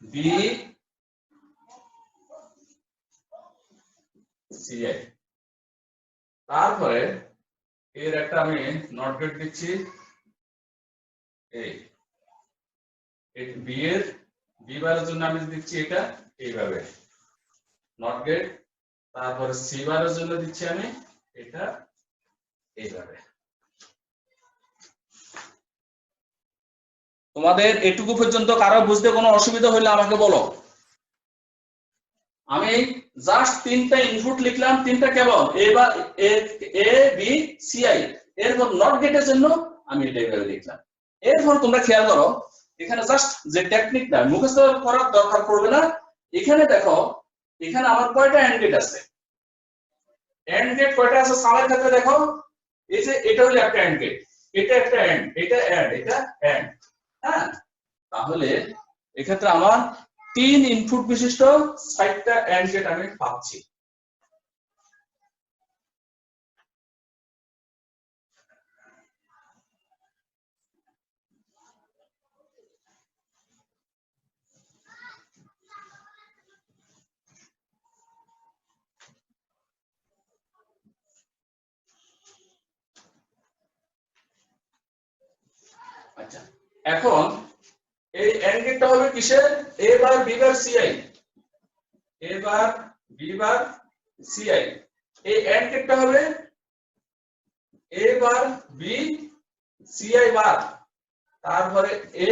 B C I তারপরে এর একটা আমি নট গেট দিচ্ছি এই বি এর বি বারের জন্য আমি দিচ্ছি এটা এইভাবে নট গেট তারপরে সি বারের জন্য দিচ্ছি আমি এটা এইভাবে তোমাদের এটুকু পর্যন্ত কারো বুঝতে কোনো অসুবিধা হলে আমাকে বলো আমি জাস্ট তিনটা ইনপুট লিখলাম তিনটা কেবল এ বি সি আই এরপর নট গেটের জন্য আমি এটা এইভাবে লিখলাম এরপর তোমরা খেয়াল করো এখানে জাস্ট যে টেকনিকটা মুখস্থ করার দরকার পড়বে না এখানে দেখো এখানে আমার কয়টা এন্ড গেট আছে এন্ড গেট কয়টা আছে সামের ক্ষেত্রে দেখো এই যে এটা হলো একটা এন্ড গেট এটা একটা এন্ড এটা এন্ড এটা এন্ড হ্যাঁ তাহলে এক্ষেত্রে আমার 3 ইনপুট বিশিষ্ট 6টা এন্ড গেট আমি পাচ্ছি আচ্ছা এখন এই এন্ড গেটটা হবে কিসের a bar b bar ci a bar b bar ci এই এন্ড গেটটা হবে a বার b ci বার তারপরে a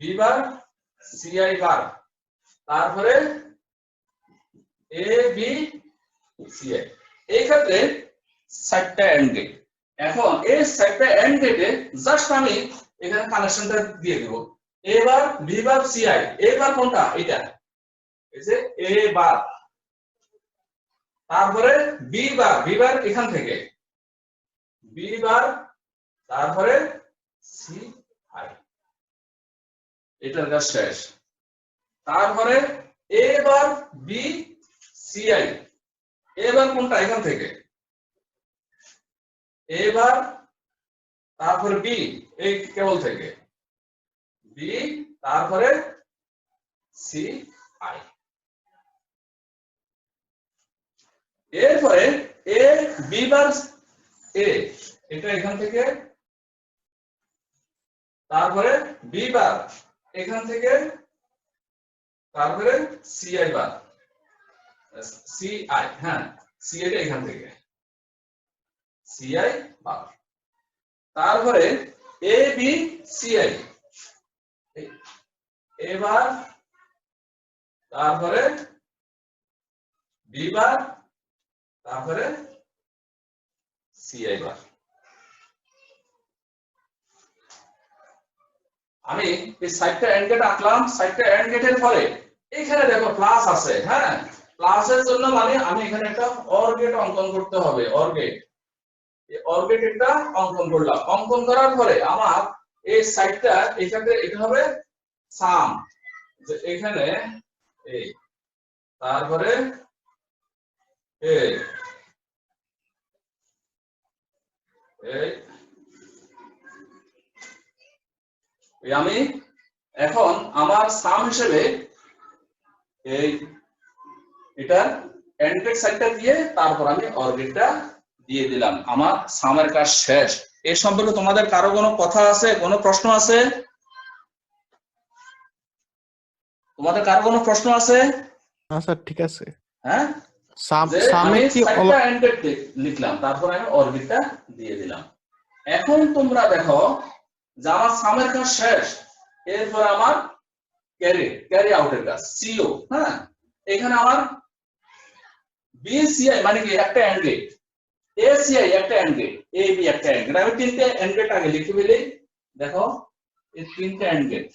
b বার ci বার তারপরে a b ci এই ক্ষেত্রে 7টা এন্ড গেট এখন এই 7টা এন্ড গেটে জাস্ট আমি এখানে কানেকশনটা দিয়ে দেব a bar b bar ci a বার কোনটা এটা এই যে a বার তারপরে b বার এখান থেকে b বার তারপরে ci এটার কাজ শেষ তারপরে a bar b ci a বার কোনটা এখান থেকে a বার তারপরে b এই কেবল থেকে b তারপরে ci এরপরে a b বার a এটা এখান থেকে তারপরে b বার এখান থেকে তারপরে ci বার ci হ্যাঁ ci এটা এখান থেকে ci বার তারপরে a b ci এবার তারপরে b বার তারপরে ci বার আমি এই 7টা এন্ড গেট আঁকলাম 7টা এন্ড গেটের পরে এখানে দেখো প্লাস আছে হ্যাঁ প্লাসের জন্য মানে আমি এখানে একটা অর গেট অঙ্কন করতে হবে অর গেট অর গেট একটা অঙ্কন করলাম অঙ্কন করার পরে আমার এই সাইডটা এখানে এটা হবে সাম যে এখানে এই তারপরে এই আমি এখন আমার সাম হিসেবে এই এটা এন্ড গেট সাইডটা দিয়ে তারপর আমি অর গেটটা দিয়ে দিলাম আমার সামের কাজ শেষ এই সম্পর্কে তোমাদের কারো কোনো কথা আছে কোনো প্রশ্ন আছে তোমাদের কারো কোনো প্রশ্ন আছে না স্যার ঠিক আছে হ্যাঁ সামে কি এন্ড গেট লিখলাম তারপর আমি অর গেটটা দিয়ে দিলাম এখন তোমরা দেখো যে আমার সামের কাজ শেষ এরপর আমার ক্যারি আউটের কাজ সিও হ্যাঁ এখানে আমার বিসিআই মানে কি একটা এন্ড গেট এসিআই একটা এন্ড গেট এবি একটা এন্ড গেট আমি তিনটে এন্ড গেট আগে লিখে ফেলি দেখো এই তিনটে এন্ড গেট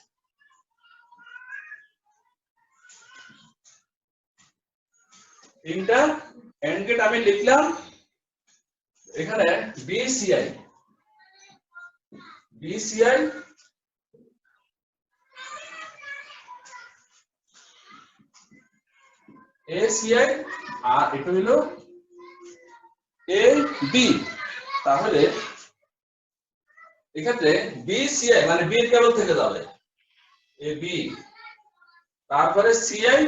তিনটা এন্ড গেট আমি লিখলাম এখানে বিসিআই এ সিআই আর এটা হলো এ বি। তাহলে এক্ষেত্রে বি সিআই মানে বি এর কেবল থেকে যাবে এ বি, তারপরে সিআই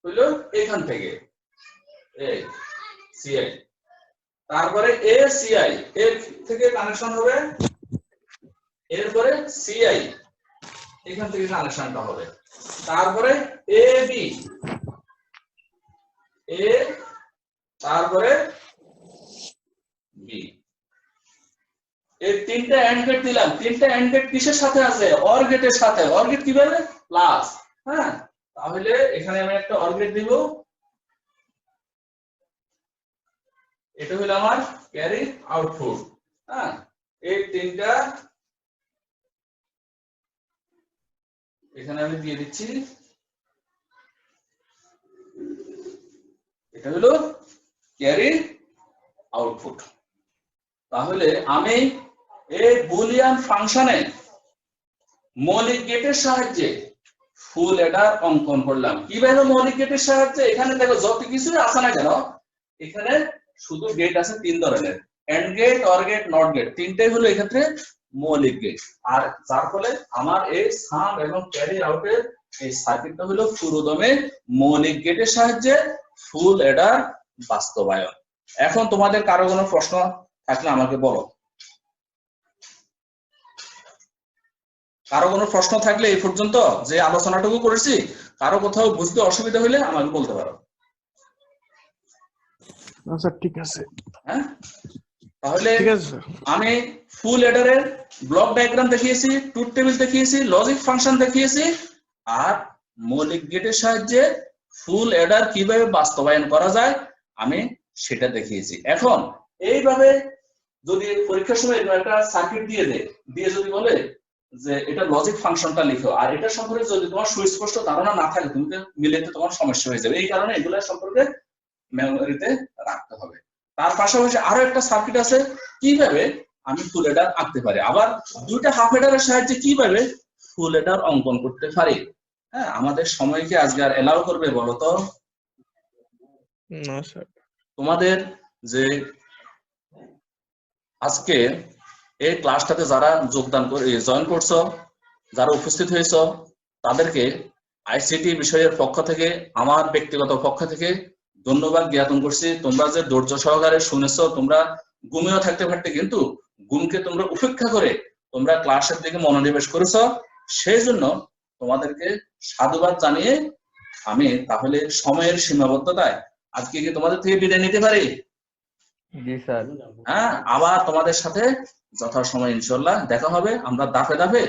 হলো এখান থেকে এই সিআই, তারপরে এ সিআই এর থেকে কানেকশন হবে, এরপরে সিআই এখান থেকে কানেকশনটা হবে, তারপরে এ বি এ, তারপরে বি। এই তিনটা এন্ড গেট দিলাম, তিনটা এন্ড গেট কিসের সাথে আছে? অর গেটের সাথে। অর গেট কি বলে? প্লাস। হ্যাঁ, তাহলে এখানে আমি একটা অর গেট দিব, এটা হলো আমার ক্যারি আউটপুট। হ্যাঁ, এই তিনটা এখানে আমি দিয়ে দিচ্ছি, এটা হলো ক্যারি আউটপুট। তাহলে আমি এই বুলিয়ান ফাংশনে মৌলিক গেটের সাহায্যে ফুল অ্যাডার অঙ্কন করলাম। কিভাবে মৌলিক গেটের সাহায্যে? এখানে দেখো যত কিছুই আছে না কেন, এখানে শুধু গেট আছে তিন ধরনের, and gate, or gate, not gate, তিনটাই হলো এক্ষেত্রে মৌলিক গেট। আর যার ফলে আমার এই সাম এবং ক্যারি আউটের এই সার্কিটটা হলো পুরোদমে মৌলিক গেটের সাহায্যে ফুল অ্যাডার বাস্তবায়ন। এখন তোমাদের কারো কোনো প্রশ্ন থাকলে আমাকে বলো। কারো কোনো প্রশ্ন থাকলে এই পর্যন্ত যে আলোচনাটুকু করেছি, কারো কোথাও বুঝতে অসুবিধা হলে আমাকে বলতে পারো। আচ্ছা ঠিক আছে। হ্যাঁ, তাহলে ঠিক আছে স্যার। আমি ফুল অ্যাডারের ব্লক ডায়াগ্রাম দেখিয়েছি, ট্রুথ টেবিল দেখিয়েছি, লজিক ফাংশন দেখিয়েছি, আর মৌলিক গেটের সাহায্যে ফুল অ্যাডার কিভাবে বাস্তবায়ন করা যায় আমি সেটা দেখিয়েছি। এখন এইভাবে যদি পরীক্ষার সময় একটা সার্কিট দিয়ে দেয়, দিয়ে যদি বলে যে এটা লজিক ফাংশনটা লিখো, আর এটা সম্পর্কে যদি তোমার সুস্পষ্ট ধারণা না থাকে, তুমি মিলাতে তোমার সমস্যা হয়ে যাবে। এই কারণে এগুলো সম্পর্কে মেমোরিতে রাখতে হবে। তার পাশাপাশি আরো একটা সার্কিট আছে, কিভাবে আমি ফুল অ্যাডার আঁকতে পারি, আবার দুইটা হাফ অ্যাডারের সাহায্যে কিভাবে ফুল অ্যাডার অঙ্কন করতে পারি। হ্যাঁ, আমাদের সময় কি আজকে আর এলাও করবে বলো তো? না স্যার। তোমাদের যে আজকে এই ক্লাসটাতে যারা যোগদান করে জয়েন করছো, যারা উপস্থিত হয়েছো, তাদেরকে আইসিটি বিষয়ের পক্ষ থেকে, আমার ব্যক্তিগত পক্ষ থেকে ধন্যবাদ জ্ঞাপন করছি। তোমরা যে ধৈর্য সহকারে শুনেছো, তোমরা ঘুমিয়েও থাকতে পারতে, কিন্তু ঘুমকে তোমরা উপেক্ষা করে তোমরা ক্লাসের দিকে মনোনিবেশ করেছো, সেই জন্য তোমাদেরকে সাধুবাদ জানিয়ে আমি তাহলে সময়ের সীমাবদ্ধতায় আজকে কি তোমাদের থেকে বিদায় নিতে পারি? জি স্যার। হ্যাঁ, আবার তোমাদের সাথে যথাসময় ইনশাআল্লাহ দেখা হবে। আমরা ধাপে ধাপে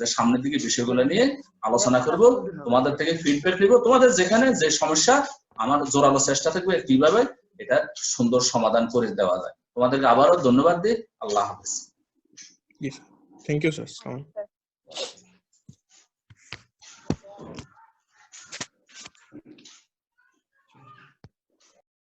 যে সামনের দিকে বিষয়গুলো নিয়ে আলোচনা করব, তোমাদের থেকে ফিডব্যাক নিব, তোমাদের যেখানে যে সমস্যা আমার জোরালো চেষ্টা থাকবে কিভাবে এটা সুন্দর সমাধান করে দেওয়া যায়। তোমাদেরকে আবারও ধন্যবাদ দিই। আল্লাহ হাফেজ। Thank you sir.